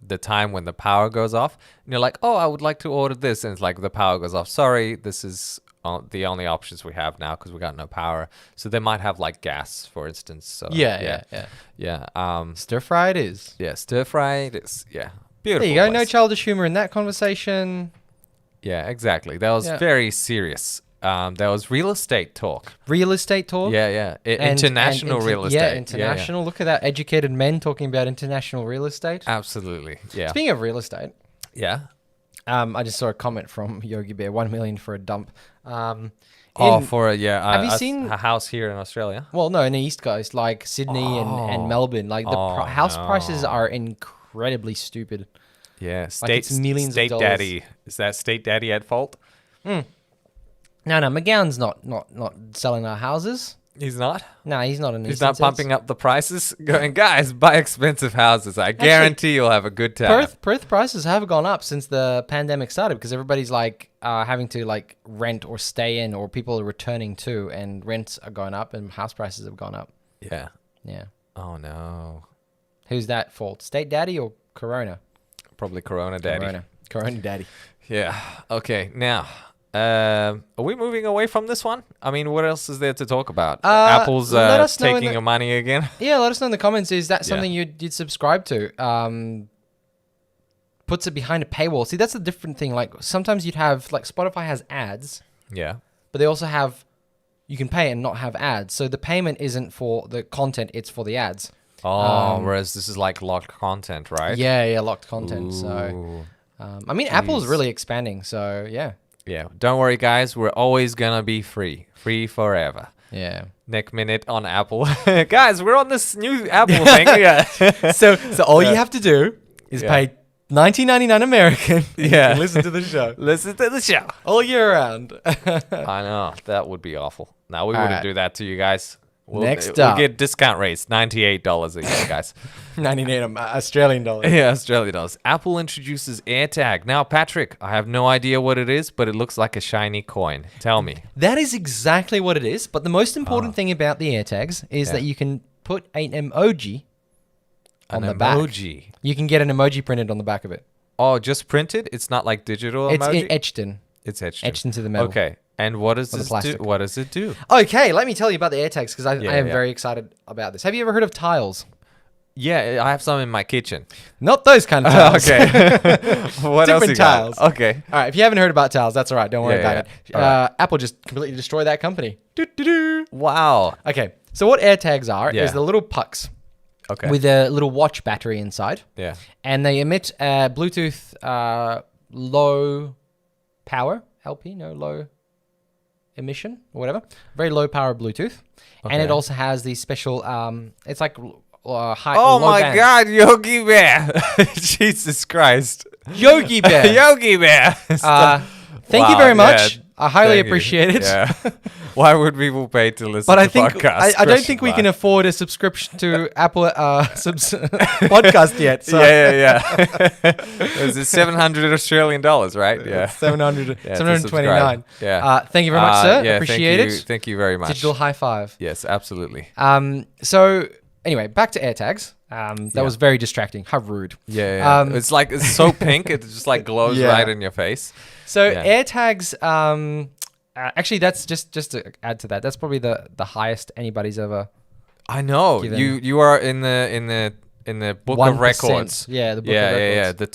the time when the power goes off, and you're like, oh, I would like to order this. And it's like the power goes off. Sorry, this is the only options we have now because we got no power. So they might have like gas, for instance. So Yeah. Stir fry it is. Yeah, stir fried. It's beautiful. There you go. No place. childish humor in that conversation. Yeah, exactly. That was Yeah. very serious. There was real estate talk. Real estate talk. Yeah. And- International and real estate. Yeah, international. Look at that. Educated men talking about international real estate. Absolutely. Yeah. Speaking of real estate, Yeah. I just saw a comment from Yogi Bear. 1 million for a dump. Oh, in- for have you seen- a house here in Australia? Well, no, in the East Coast, like Sydney and Melbourne, like the house prices are incredibly stupid. Yeah, it's millions of State dollars. Daddy. Is that State Daddy at fault? No, McGowan's not selling our houses. He's not. No, he's not an. He's not pumping up the prices. Going, guys, buy expensive houses. I guarantee you'll have a good time. Perth prices have gone up since the pandemic started because everybody's like having to like rent or stay in, or people are returning to, and rents are going up and house prices have gone up. Yeah. Yeah. Oh no. Who's that fault? State Daddy or Corona? Probably Corona Daddy. Corona Daddy. Yeah. Okay. Now, are we moving away from this one? I mean, what else is there to talk about? Apple's let us know in taking the- your money again. Yeah, let us know in the comments. Is that Yeah. something you'd subscribe to? Puts it behind a paywall. See, that's a different thing. Like sometimes you'd have like Spotify has ads, Yeah. but they also have you can pay and not have ads. So the payment isn't for the content; it's for the ads. Oh, whereas this is like locked content, right? Yeah, locked content. So Ooh. I mean, Apple's Jeez. really expanding. So yeah, Yeah. Don't worry, guys. We're always gonna be free forever. yeah. Next minute on Apple, guys. We're on this new Apple thing. Yeah. So all you have to do is Yeah. pay $19.99 American. and Yeah. you can listen to the show Listen to the show. all year round. I know that would be awful. No, we wouldn't right. do that to you guys. Next we'll up. get discount rates, $98 a year, guys. 99 Australian dollars. Yeah, Australia does. Apple introduces AirTag. Now, Patrick, I have no idea what it is, but it looks like a shiny coin. Tell me. That is exactly what it is. But the most important thing about the AirTags is that you can put an emoji on the back. Emoji. You can get an emoji printed on the back of it. Oh, just printed? It's not like digital It's emoji? etched in. It's etched. Etched into the metal. Okay. And what does the this do? plastic. What does it do? Okay, let me tell you about the AirTags because I am yeah. very excited about this. Have you ever heard of tiles? Yeah, I have some in my kitchen. Not those kind of tiles. Okay. What else Different you got? tiles. Okay. All right, if you haven't heard about tiles, that's all right. Don't worry Yeah, about yeah. it. All Apple just completely destroyed that company. Doo-doo-doo. Wow. Okay, so what AirTags are Yeah. is the little pucks Okay. with a little watch battery inside, yeah. and they emit Bluetooth low power LP, no low emission or whatever, very low power Bluetooth, and it Okay. also has these special. It's like high. Oh low my band. God, Yogi Bear! Jesus Christ, Yogi Bear. Yogi Bear! Thank you Wow, very much. yeah, I highly thank you. appreciate it. Yeah. Why would people pay to listen But to I think podcasts? I don't think we can afford a subscription to Apple podcast yet. So Yeah. Is it 700 Australian dollars, right? Yeah. 700, Yeah, to 729. subscribe. Yeah. Thank you very much, sir. Yeah, Appreciate thank you, it. Thank you very much. Digital high five. Yes, absolutely. So anyway, back to AirTags. That was very distracting. How rude. Yeah. It's like it's so pink. It just like glows Yeah. right in your face. So Yeah. AirTags. Actually, that's just to add to that. That's probably the highest anybody's ever. I know Given- you are in the book 1%. of records. Yeah, the book yeah, of yeah, records. the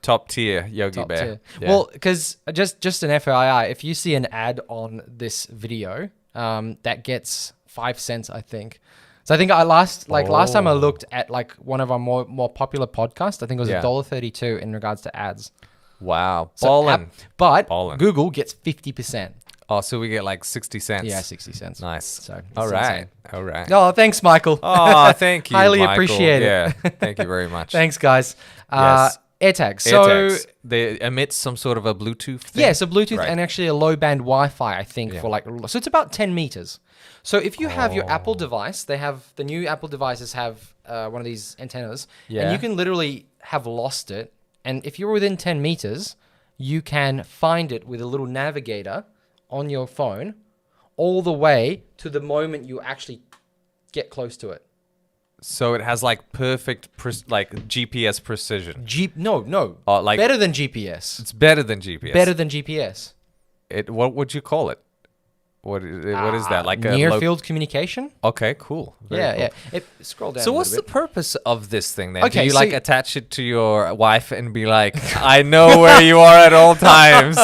top tier Yogi Top Bear. tier. Yeah. Well, because just an FYI, if you see an ad on this video, that gets 5 cents, I think. So I think last time I looked at like one of our more popular podcasts, I think it was Yeah. $1.32 in regards to ads. Wow, So ballin'. but Ballin'. Google gets 50%. Oh, so we get like 60 cents. Yeah, 60 cents. Nice. So it's all right, insane. all right. Oh, thanks, Michael. Oh, thank you. Highly Michael. appreciate it. Yeah, thank you very much. Thanks, guys. Yes. AirTags. So AirTags. They emit some sort of a Bluetooth thing. yeah, so Bluetooth Right. and actually a low band Wi-Fi, I think, Yeah. for like so it's about 10 meters. So if you have your Apple device, the new Apple devices have one of these antennas, and Yeah. you can literally have lost it. And if you're within 10 meters, you can find it with a little navigator on your phone, all the way to the moment you actually get close to it. So it has like perfect like GPS precision. No, Oh, like better than GPS. it's better than GPS. Better than GPS. What would you call it? What is that? Like a near field communication? Okay, cool. Very Yeah, cool. yeah. Scroll down. So a what's the little bit. purpose of this thing then? Okay, Do you so like y- attach it to your wife and be like, I know where you are at all times?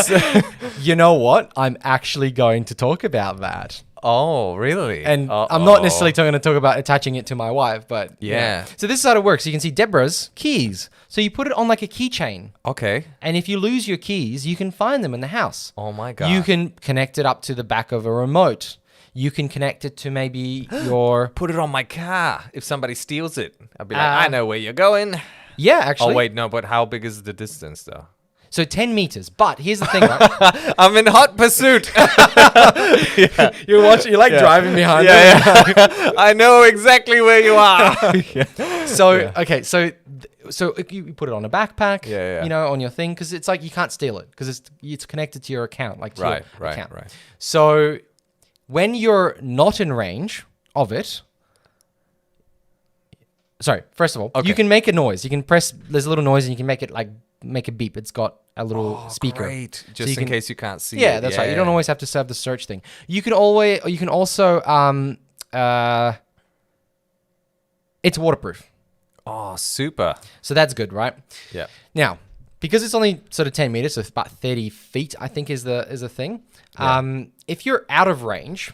You know what? I'm actually going to talk about that. Oh, really? And I'm not necessarily going to talk about attaching it to my wife, but Yeah. So this is how it works. You can see Deborah's keys. So you put it on like a keychain, Okay. and if you lose your keys, you can find them in the house. Oh my god. You can connect it up to the back of a remote. You can connect it to maybe your put it on my car. If somebody steals it, I'll be like, I know where you're going. yeah. Actually, Oh wait, no, but how big is the distance though? So 10 meters. But here's the thing, right? I'm in hot pursuit. You're watching. You're like driving behind. yeah. I know exactly where you are. So okay, so you put it on a backpack, Yeah, yeah. you know, on your thing, because it's like you can't steal it because it's connected to your account, like to Right, your right, account. right. So when you're not in range of it, sorry, first of all, Okay. you can make a noise. You can press. There's a little noise, and you can make it like make a beep. It's got a little speaker. Great. So Just you in can- case you can't see Yeah, it. that's right. You don't always have to serve the search thing. You can also it's waterproof. Oh, super. So that's good, right? Yeah. Now, because it's only sort of 10 meters, so it's about 30 feet, I think is the thing. If you're out of range,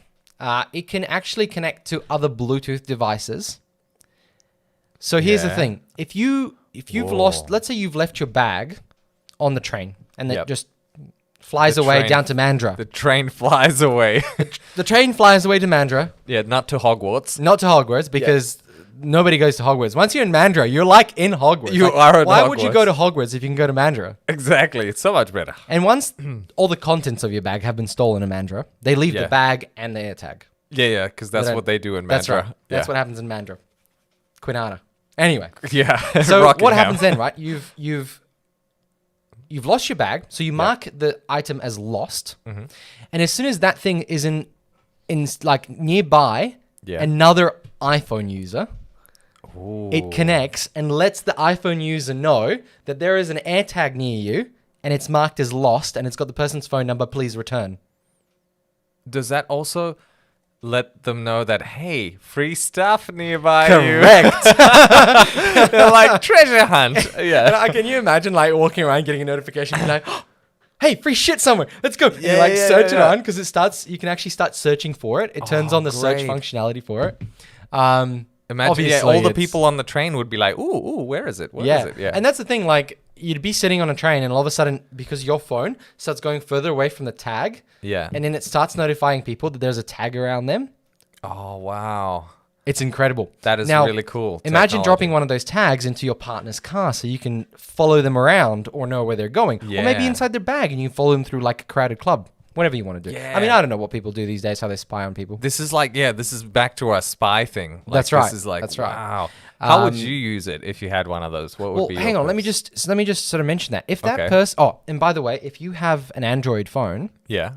it can actually connect to other Bluetooth devices. So here's the Yeah. thing: if you've lost, let's say you've left your bag on the train, and it Yep. just flies The away train- down to Mandurah. The train flies away. The train flies away to Mandurah, Yeah, not to Hogwarts. not to Hogwarts, because nobody goes to Hogwarts. Once you're in Mandurah, you're like in Hogwarts. You Like, are in Why would you Hogwarts. go to Hogwarts if you can go to Mandurah? Exactly. It's so much better. And once all the contents of your bag have been stolen in Mandurah, they leave Yeah. the bag and the AirTag. Yeah, yeah, because that's don't- what they do in Mandurah. That's right. That's yeah. what happens in Mandurah. Quinana. Anyway, Yeah. so what Rockingham. happens then, right? You've lost your bag, so you mark the item as lost, Mm-hmm. and as soon as that thing is in like nearby Yeah. another iPhone user, Ooh. it connects and lets the iPhone user know that there is an AirTag near you, and it's marked as lost, and it's got the person's phone number. Please return. does that also let them know that, hey, free stuff nearby Correct. you? They're like, treasure hunt. Yeah. Can you imagine like walking around getting a notification and like, hey, free shit somewhere. Let's go. And you like search it on because you can actually start searching for it. It turns on the search great. functionality for it. Imagine Obviously, all the it's- people on the train would be like, ooh, where is it? Where is it? Yeah. And that's the thing, like you'd be sitting on a train and all of a sudden, because your phone starts going further away from the tag, yeah. and then it starts notifying people that there's a tag around them. Oh, wow. It's incredible. That is Now, really cool. Imagine technology. dropping one of those tags into your partner's car so you can follow them around or know where they're going. Or maybe Yeah. inside their bag and you follow them through like a crowded club. Whatever you want to do. I mean, Yeah. I don't know what people do these days, how they spy on people. This is like, this is back to our spy thing. Like, That's right. This is like, That's right. wow. How would Um, you use it if you had one of those? What would Well, be hang your on. Let me first- just sort of mention that. If that Okay. person... Oh, and by the way, if you have an Android phone, Yeah.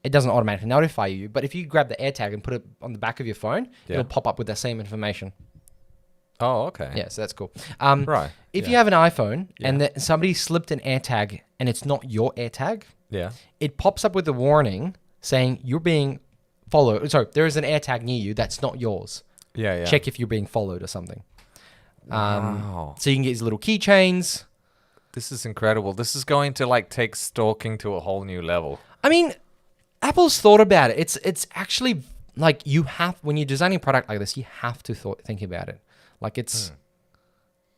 it doesn't automatically notify you. But if you grab the AirTag and put it on the back of your phone, Yeah. it'll pop up with that same information. Oh, okay. Yeah, so that's cool. Right. If yeah. you have an iPhone Yeah. and that somebody slipped an AirTag and it's not your AirTag, Yeah. it pops up with a warning saying you're being followed. Sorry, there is an AirTag near you that's not yours. Yeah. Yeah. Check if you're being followed or something. Wow. So you can get these little keychains. This is incredible. This is going to like take stalking to a whole new level. I mean, Apple's thought about it. It's actually like you have, when you're designing a product like this, you have to think about it. Like it's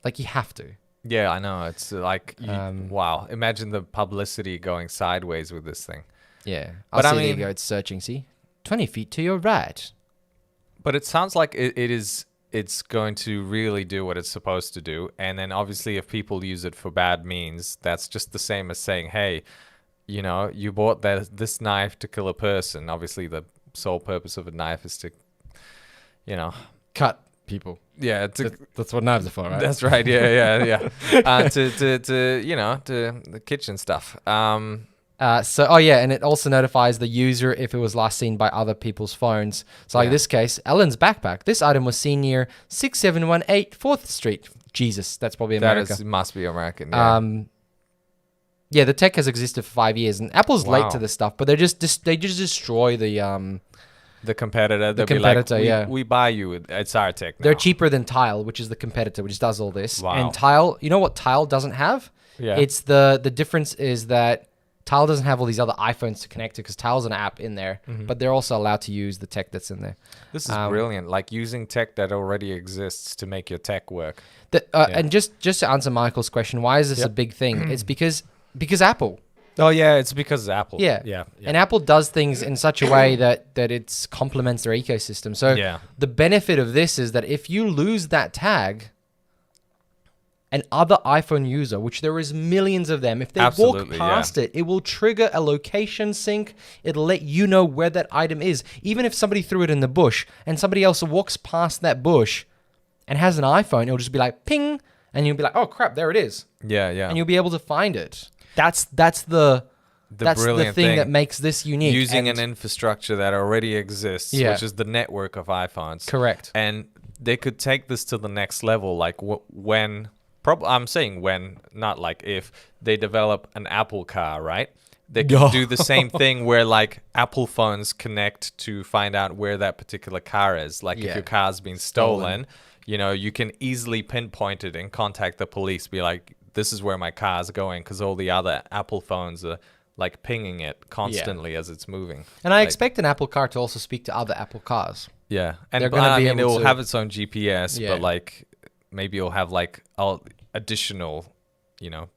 like you have to. Yeah, I know. It's like, Um, wow. Imagine the publicity going sideways with this thing. Yeah. But I there you mean- go. It's searching. See, 20 feet to your right. But it sounds like it's going to really do what it's supposed to do. And then obviously if people use it for bad means, that's just the same as saying, hey, you know, you bought this knife to kill a person. Obviously the sole purpose of a knife is to, you know, Cut people. yeah, to, That's what knives are for, right? that's right. Yeah. To you know, to the kitchen stuff. And it also notifies the user if it was last seen by other people's phones. So like Yeah. this case, Ellen's backpack. This item was seen near 6718 4th Street. Jesus, that's probably America. Must be American. Yeah. Yeah, the tech has existed for 5 years, and Apple's late Wow. to this stuff, but they just destroy the. The competitor. They'll competitor, be like, yeah. we buy you. It's our tech now. They're cheaper than Tile, which is the competitor, which does all this. Wow. And Tile, you know what Tile doesn't have? Yeah. It's the difference is that Tile doesn't have all these other iPhones to connect to because Tile's an app in there, but they're also allowed to use the tech that's in there. This is brilliant. Like using tech that already exists to make your tech work. And just to answer Michael's question, why is this a big thing? It's because Apple. Oh yeah, it's because of Apple. Yeah. Yeah. And Apple does things in such a way that it complements their ecosystem. So Yeah. the benefit of this is that if you lose that tag, an other iPhone user, which there is millions of them, if they walk Absolutely, past it, it will trigger a location sync. It'll let you know where that item is. Even if somebody threw it in the bush and somebody else walks past that bush and has an iPhone, it'll just be like ping, and you'll be like, oh crap, there it is. Yeah. And you'll be able to find it. That's the brilliant thing that makes this unique. using And- an infrastructure that already exists, Yeah. which is the network of iPhones. Correct. And they could take this to the next level, like when. I'm saying when, not like if they develop an Apple car, right? They can do the same thing where like Apple phones connect to find out where that particular car is. Like Yeah. if your car's been stolen, you know, you can easily pinpoint it and contact the police. Be like, this is where my car's going, because all the other Apple phones are like pinging it constantly as it's moving. And I Like, expect an Apple car to also speak to other Apple cars. yeah, and they're gonna I be mean, able it'll to- have its own GPS, Yeah. but like maybe it'll have like additional, you know,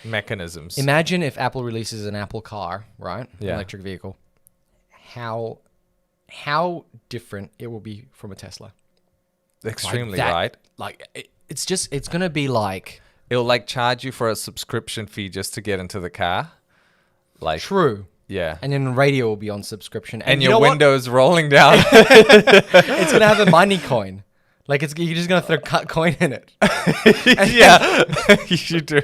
mechanisms. Imagine if Apple releases an Apple car, right? An Yeah. electric vehicle. How different it will be from a Tesla. Extremely, that- right? Like it's going to be like It'll like charge you for a subscription fee just to get into the car. Like, true. yeah. And then radio will be on subscription. And you your know what? windows rolling down. It's going to have a money coin. Like you're just going to throw coin in it. Yeah, you should do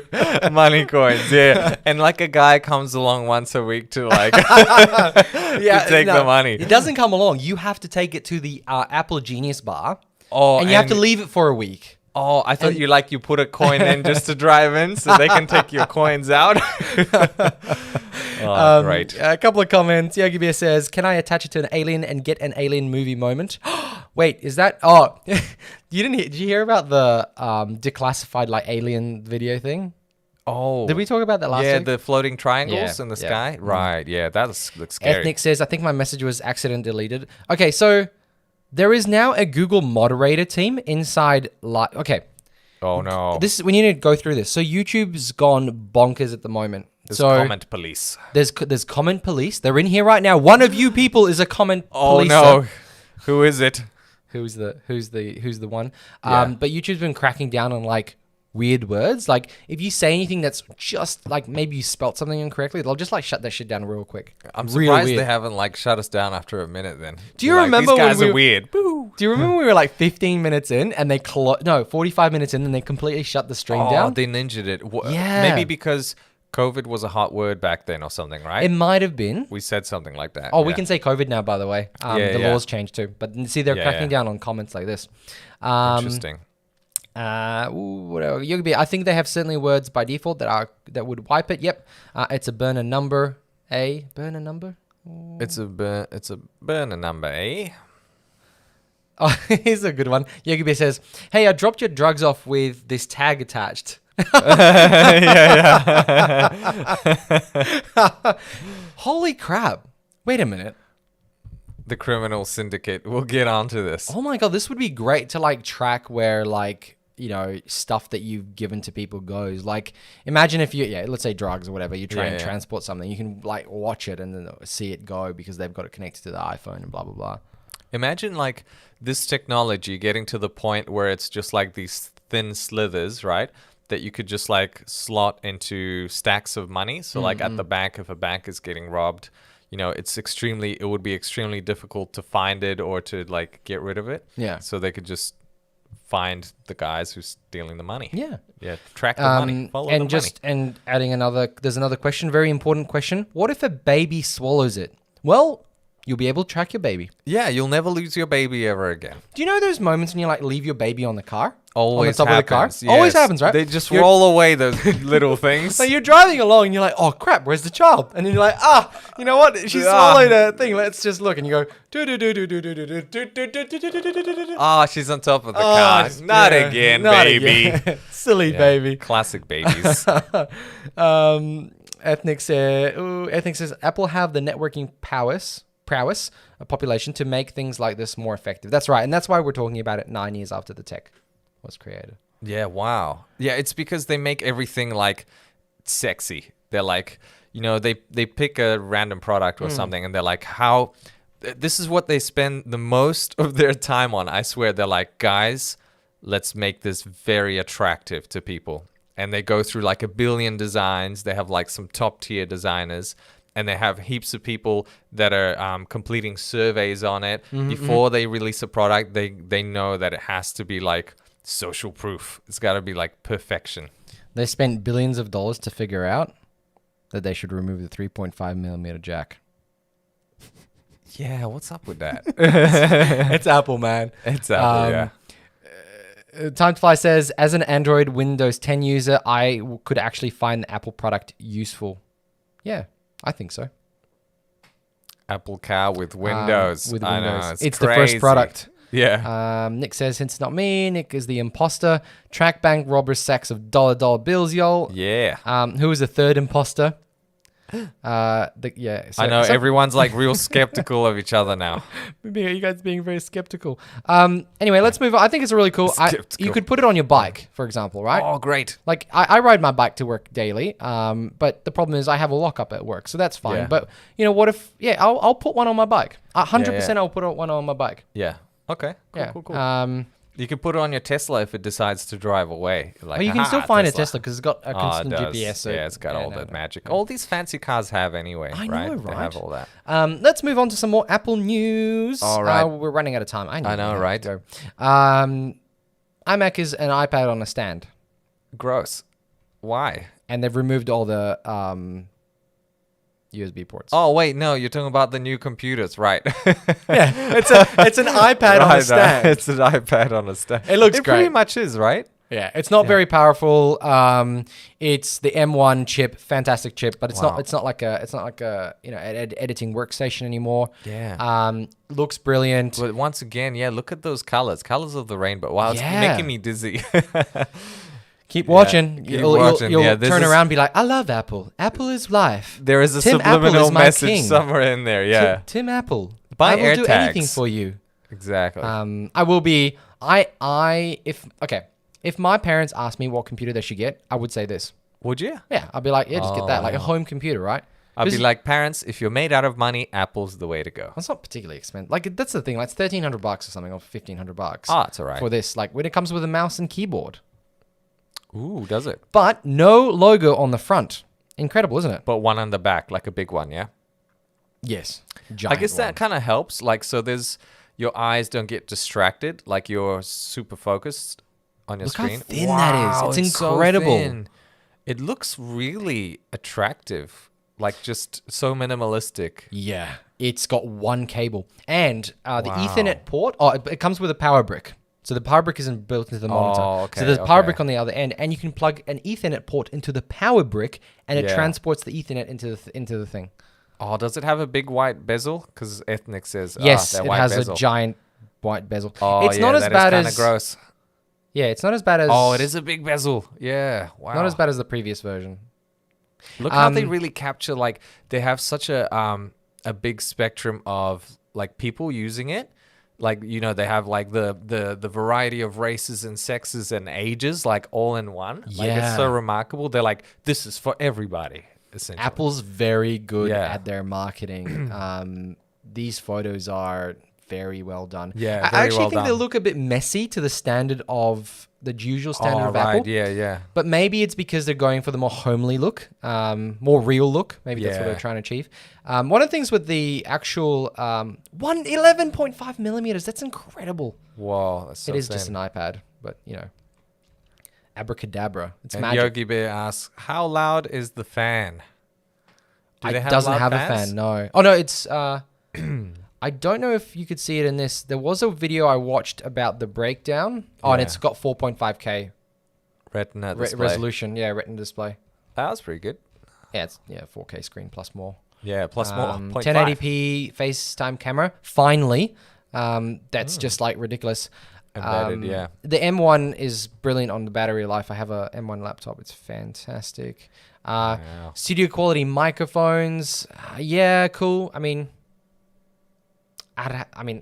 money coins. Yeah, and like a guy comes along once a week to like to take the money. It doesn't come along. You have to take it to the Apple Genius Bar. Oh, and you have to leave it for a week. Oh, I thought you put a coin in just to drive in, so they can take your coins out. Great. A couple of comments. Yogi Bear says, "Can I attach it to an alien and get an alien movie moment?" Wait, is that? Oh, did you hear about the declassified like alien video thing? Oh. Did we talk about that last Yeah, week? the floating triangles Yeah, in the yeah. sky. Right. Yeah, that looks scary. Ethnic says, "I think my message was accident deleted." Okay, so there is now a Google moderator team inside. Okay, Oh no. we need to go through this. So YouTube's gone bonkers at the moment. There's so comment police. there's comment police. They're in here right now. One of you people is a comment Oh policer. no. Who is it? Who's the one? Yeah. But YouTube's been cracking down on like weird words. Like if you say anything that's just like maybe you spelt something incorrectly, they'll just like shut that shit down real quick. I'm Real surprised weird. they haven't like shut us down after a minute then. Do you They're like, remember these when guys we are were- weird? Boo. Do you remember we were like 15 minutes in and they 45 minutes in and they completely shut the stream Oh, down? they ninja'd it. Yeah. Maybe because COVID was a hot word back then or something, right? It might have been. We said something like that. Oh, we yeah. can say COVID now, by the way. Yeah, the yeah. laws changed too. But see, they're Yeah, cracking yeah. down on comments like this. Interesting. Whatever. Yogi, I think they have certainly words by default that would wipe it. Yep. It's a burner number. Burner number? It's a burner number, eh? Oh, here's a good one. Yogi Bear says, "Hey, I dropped your drugs off with this tag attached." Holy crap. Wait a minute. The criminal syndicate. We'll get onto this. Oh my God, this would be great to like track where like, you know, stuff that you've given to people goes. Like imagine if let's say drugs or whatever, you try and Yeah. transport something, you can like watch it and then see it go because they've got it connected to the iPhone and blah, blah, blah. Imagine like this technology getting to the point where it's just like these thin slithers, right? That you could just like slot into stacks of money. So like at the bank, if a bank is getting robbed, you know, it would be extremely difficult to find it or to like get rid of it. Yeah. So they could just find the guys who's stealing the money. Yeah. Yeah. Track the money. Follow and the money. and adding there's another question, very important question. What if a baby swallows it? Well, you'll be able to track your baby. Yeah, you'll never lose your baby ever again. Do you know those moments when you like leave your baby on the car? Always on the top happens. of the car? Always yes. happens, right? They just You're- roll away those little things. So you're driving along and you're like, oh crap, where's the child? And then you're like, you know what? She swallowed a thing. Let's just look. And you go, Ah, she's on top of the car. Not again, baby. again. Silly Yeah, baby. Classic babies. Ethnic says Apple have the networking prowess a population to make things like this more effective. That's right. And that's why we're talking about it 9 years after the tech was created. Yeah, wow. Yeah, it's because they make everything like sexy. They're like, you know, they pick a random product or something and they're like, this is what they spend the most of their time on. I swear, they're like, guys, let's make this very attractive to people. And they go through like 1 billion designs. They have like some top tier designers and they have heaps of people that are completing surveys on it. Before they release a product, they know that it has to be like social proof. It's got to be like perfection. They spent billions of dollars to figure out that they should remove the 3.5 millimeter jack. Yeah, what's up with that? It's Apple, man. It's Apple, yeah. Time to Fly says, as an Android Windows 10 user, I could actually find the Apple product useful. Yeah, I think so. Apple car with Windows. With I know, Windows. it's the first crazy. product. Yeah. Nick says, since it's not me, Nick is the imposter. Track bank robbers sacks of dollar bills, y'all. Yeah. Who is the third imposter? I know everyone's like real skeptical of each other now. You guys being very skeptical. Anyway, let's move on. I think it's really cool. Skeptical. You could put it on your bike, for example, right? Oh, great. Like I ride my bike to work daily, but the problem is I have a lockup at work, so that's fine. Yeah. But you know, what if? Yeah, I'll put one on my bike. 100%, Yeah. I'll put one on my bike. Yeah. Okay. Cool, Yeah. cool. You can put it on your Tesla if it decides to drive away. Like, Well, you can "Aha, still find a Tesla because it's got a Oh, it constant does. GPS. So yeah, it's got all no, that no. magic. All these fancy cars have anyway, I right? know, They right? have all that. Let's move on to some more Apple news. All right. We're running out of time. I know, right? Go. iMac is an iPad on a stand, Gross. Why? and they've removed all the USB ports. Oh, wait, no, you're talking about the new computers, right? yeah, it's an iPad on a Right, stand. It's an iPad on a stand. It looks It pretty great. much is, right? Yeah, it's not very powerful. It's the M1 chip, fantastic chip, but it's Wow. not like a editing workstation anymore. Yeah. Looks brilliant. But once again, yeah, look at those colors of the rainbow. Wow, it's Yeah. making me dizzy. Keep watching. keep You'll watching. you'll Yeah, this turn is- around and be like, I love Apple. Apple is life. There is a Tim Apple subliminal is my message king. somewhere in there. Yeah, Tim Apple. Buy I will do anything AirTags. for you. exactly. I will be. If my parents asked me what computer they should get, I would say this. Would you? Yeah, I'd be like, yeah, just get that, like a Oh. home computer, right? I'd be 'Cause like, parents, if you're made out of money, Apple's the way to go. It's not particularly expensive. Like that's the thing. Like it's $1,300 or something, or $1,500. Oh, it's all right. For this, like when it comes with a mouse and keyboard, Ooh, does it? but no logo on the front. Incredible, isn't it? But one on the back, like a big one, yeah? Yes. I Giant guess that one. kind of helps. Like, so there's your eyes don't get distracted. Like, you're super focused on your Look how screen. thin that is. Wow, It's so incredible. thin. It looks really attractive. Like, just so minimalistic. Yeah, it's got one cable and the Wow. Ethernet port. Oh, it comes with a power brick. So the power brick isn't built into the monitor. Oh, okay, So there's a power okay. brick on the other end, and you can plug an Ethernet port into the power brick, and it Yeah. transports the Ethernet into the thing. Oh, does it have a big white bezel? Because Ethnic says, Yes, that it white has bezel. a giant white bezel. Oh, It's yeah, not as that is bad kinda as gross. Yeah, it's not as bad as Oh, it is a big bezel. Yeah. Wow. not as bad as the previous version. Look how they Um, really capture, like, they have such a big spectrum of like people using it. Like, you know, they have like the variety of races and sexes and ages, like all in one. Like, it's so Yeah. remarkable. They're like, this is for everybody, essentially. Apple's very good Yeah. at their marketing. These photos are very well done. Yeah, I very actually well think they done. look a bit messy to the standard of the usual standard Oh, of right. Apple. Yeah, yeah. But maybe it's because they're going for the more homely look, more real look. Maybe that's what Yeah. they're trying to achieve. One of the things with the actual 11.5 millimeters, that's incredible. Whoa, that's so It is just thin. an iPad, but you know, abracadabra. It's And magic. Yogi Bear asks, how loud is the fan? Do they It have doesn't loud have a fans? fan, no. Oh no, it's I don't know if you could see it in this. There was a video I watched about the breakdown. Oh, and Yeah. it's got 4.5K Retina display. resolution. Yeah, Retina display. That was pretty good. Yeah, it's 4K screen plus more. Yeah, plus more. 0.5. 1080p FaceTime camera. Finally, that's just like ridiculous. Embedded, yeah. The M1 is brilliant on the battery life. I have a M1 laptop. It's fantastic. Wow. Studio quality microphones. Yeah, cool. I mean,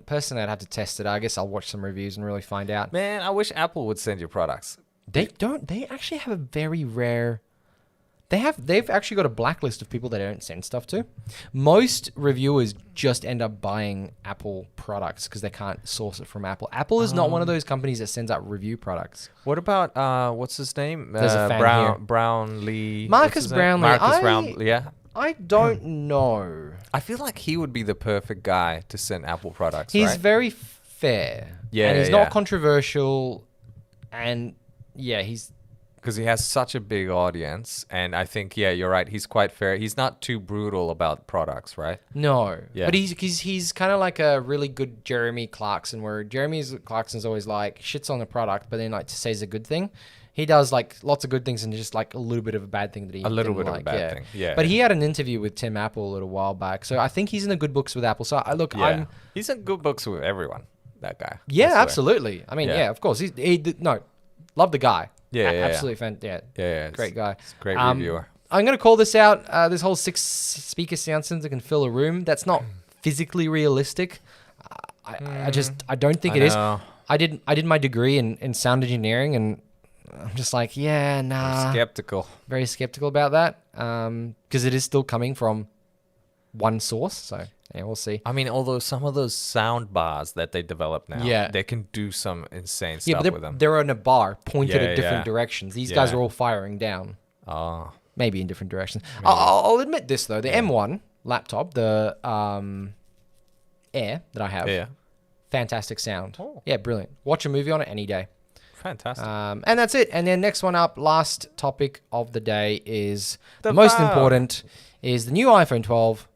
personally, I'd have to test it. I guess I'll watch some reviews and really find out. Man, I wish Apple would send you products. They don't. They actually have a very rare. They've actually got a blacklist of people they don't send stuff to. Most reviewers just end up buying Apple products because they can't source it from Apple. Apple is not one of those companies that sends out review products. What about what's his name? There's a fan here. Brownlee. Marcus what's his name? Brownlee. Marcus Brownlee. Yeah. I don't know. I feel like he would be the perfect guy to send Apple products. He's right? very fair. Yeah, and he's yeah. not controversial. And yeah, he's because he has such a big audience, and I think you're right. He's quite fair. He's not too brutal about products, right? no. Yeah. But he's kind of like a really good Jeremy Clarkson, where Clarkson's always like shits on the product, but then like to says a good thing. He does like lots of good things and just like a little bit of a bad thing that he A little didn't bit of a like. bad thing, yeah. But he had an interview with Tim Apple a little while back, so I think he's in the good books with Apple. So I'm He's in good books with everyone. That guy. I yeah, swear. absolutely. I mean, Yeah. yeah, of course. Love the guy. Yeah, yeah, absolutely Yeah, great guy. It's a great reviewer. I'm gonna call this out. This whole 6 speaker sound system that can fill a room. That's not physically realistic. I don't think it is. know. I did my degree in sound engineering, and I'm just like, yeah, nah. Skeptical. Very skeptical about that. Because it is still coming from one source. So yeah, we'll see. I mean, although some of those sound bars that they develop now, Yeah. they can do some insane Yeah, stuff but with them. they're in a bar pointed Yeah, at different yeah. directions. These guys Yeah. are all firing down. Oh, Maybe in different directions. I'll admit this though. The M1 laptop, the Air that I have, yeah. fantastic sound. Oh. Yeah, brilliant. Watch a movie on it any day. Fantastic. And that's it. And then next one up, last topic of the day is The the most phone. important is the new iPhone 12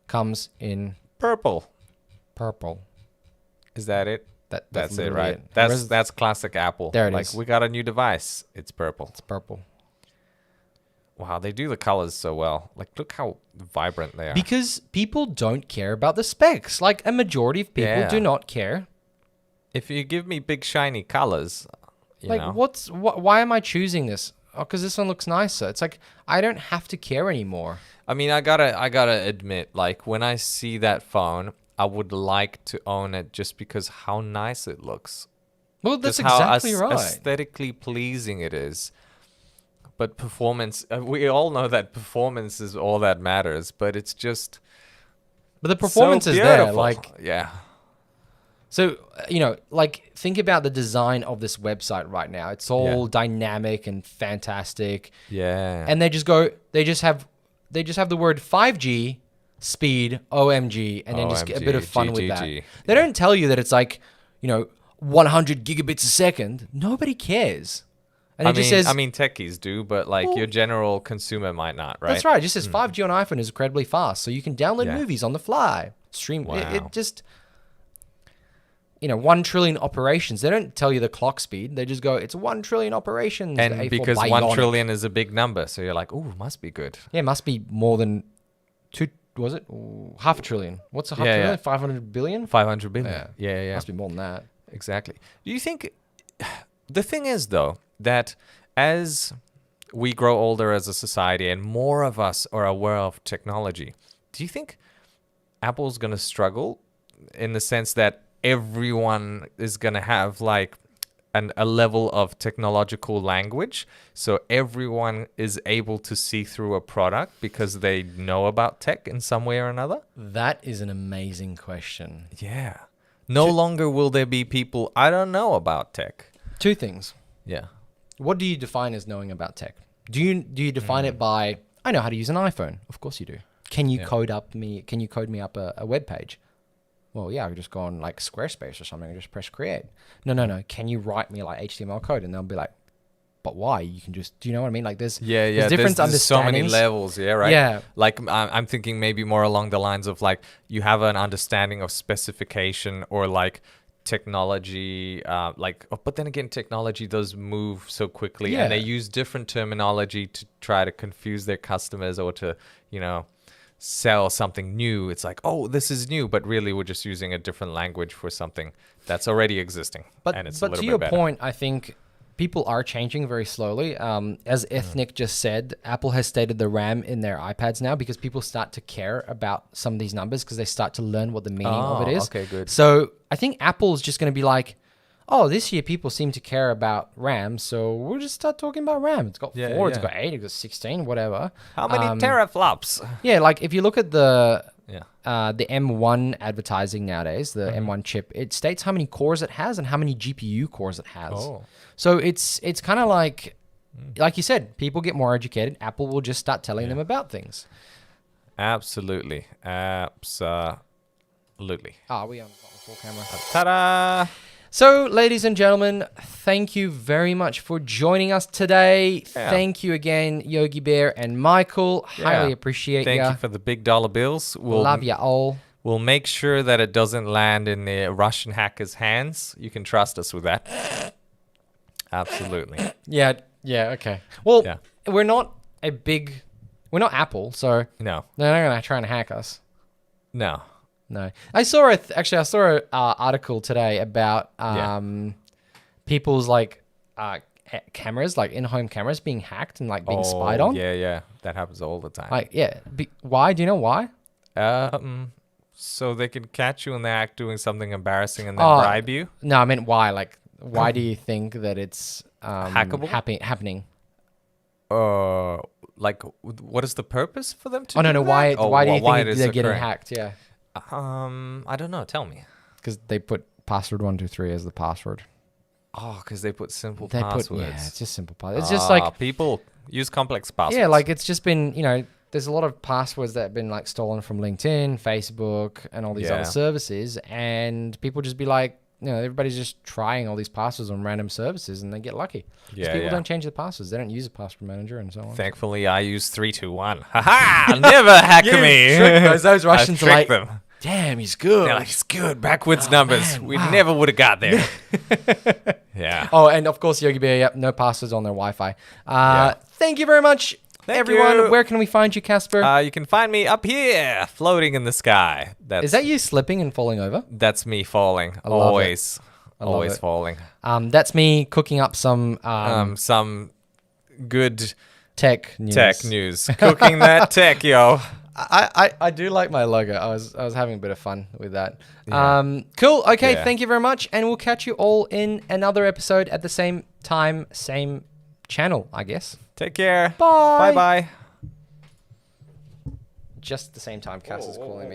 comes in Purple. purple. Is that it? That's it, literally right? Whereas That's classic Apple. There it like, is. we got a new device. It's purple. it's purple. Wow, they do the colors so well. Like, look how vibrant they are. Because people don't care about the specs. Like a majority of people Yeah. do not care. If you give me big shiny colors, you Like know. why am I choosing this? Oh, because this one looks nicer. It's like I don't have to care anymore. I mean, I gotta admit, like, when I see that phone, I would like to own it just because how nice it looks. Well, that's Just how exactly right. aesthetically pleasing it is. But performance, we all know that performance is all that matters, but it's just But the performance so is there. beautiful. Like yeah. so, like think about the design of this website right now. It's all dynamic and fantastic. Yeah. And they just have the word 5G speed OMG and then just get a bit of fun with that. GGG. They don't tell you that it's like 100 gigabits a second. Nobody cares. And I it just mean, says techies do, but like your general consumer might not, right? that's right. It just says 5G on iPhone is incredibly fast, so you can download Yeah. movies on the fly, stream. Wow. It just 1 trillion operations. They don't tell you the clock speed. They just go, it's 1 trillion operations. And A4 because Bionic. 1 trillion is a big number, so you're like, ooh, must be good. Yeah, it must be more than two. Was it half a trillion? What's a half Yeah, trillion? yeah. 500 billion? 500 billion. Yeah. Yeah. Must be more than that. Exactly. Do you think the thing is though that as we grow older as a society and more of us are aware of technology, do you think Apple's going to struggle in the sense that everyone is going to have like a level of technological language, so everyone is able to see through a product because they know about tech in some way or another? That is an amazing question. Yeah. No longer will there be people I don't know about tech. Two things. Yeah. What do you define as knowing about tech? Do you define it by I know how to use an iPhone? Of course you do. Can you code me up a web page? Well, yeah, I could just go on like Squarespace or something and just press create. No. Can you write me like HTML code? And they'll be like, but why? You can just, do you know what I mean? Like there's different There's so many understandings. levels, yeah, right? Yeah. Like I'm thinking maybe more along the lines of like you have an understanding of specification or like technology, but then again, technology does move so quickly and they Yeah. use different terminology to try to confuse their customers or to, sell something new. It's like, oh, this is new, but really we're just using a different language for something that's already existing. And it's a But little to bit your better. point, I think people are changing very slowly. As Ethnic just said, Apple has stated the RAM in their iPads now because people start to care about some of these numbers because they start to learn what the meaning of it Oh, is. okay, good. So I think Apple's just going to be like, oh, this year people seem to care about RAM, so we'll just start talking about RAM. It's got 4, Yeah, it's yeah. got 8, it's got 16, whatever. How many teraflops? Yeah, like if you look at the Yeah. the M1 advertising nowadays, the Mm-hmm. M1 chip, it states how many cores it has and how many GPU cores it has. Oh. So it's kind of like you said, people get more educated. Apple will just start telling them about things. Absolutely. Absolutely. We on full camera. Ta-da! So, ladies and gentlemen, thank you very much for joining us today. Yeah. Thank you again, Yogi Bear and Michael. Highly Yeah. appreciate Thank ya. you for the big dollar bills. Love ya all. We'll make sure that it doesn't land in the Russian hackers' hands. You can trust us with that. Absolutely. Yeah, okay. Well, Yeah. we're not Apple, so No. they're not going to try and hack us. No. No, I saw an article today about people's like cameras, like in-home cameras, being hacked and like being spied on. Yeah. That happens all the time. Like, why? Do you know why? So they can catch you in the act doing something embarrassing and then Oh. bribe you? No, I meant why. Like, why do you think that it's Hackable? happening? Like, what is the purpose for them to Oh no, do no. that? Why? Oh, Why do you why think it is they're getting occurring? hacked? Yeah, I don't know. Tell me. because they put password 123 as the password. Oh, because they put simple They passwords. put it's just simple passwords. It's just like people use complex passwords. yeah, like it's just been there's a lot of passwords that have been like stolen from LinkedIn, Facebook, and all these Yeah. other services, and people just be like, everybody's just trying all these passwords on random services, and they get lucky. 'Cause Yeah, people yeah. don't change their passwords; they don't use a password manager and so on. Thankfully, I use 321. Ha ha! Never hack me. Those I Russians are tricked like, them. damn, he's good. They're like, it's good. Backwards numbers. man, We wow. never would have got there. Yeah. Oh, and of course, Yogi Bear, yep, no passwords on their Wi-Fi. Yeah. Thank you very much, Thank everyone. you. Where can we find you, Casper? You can find me up here, floating in the sky. Is that you slipping and falling over? That's me falling. love it. Always. love Always it. falling. That's me cooking up some Some good tech news. tech news. Cooking that tech, yo. I do like my logo. I was having a bit of fun with that. Cool. Okay, Yeah. thank you very much, and we'll catch you all in another episode at the same time, same channel, I guess. Take care. Bye. Bye-bye. Just the same time Cass is calling me.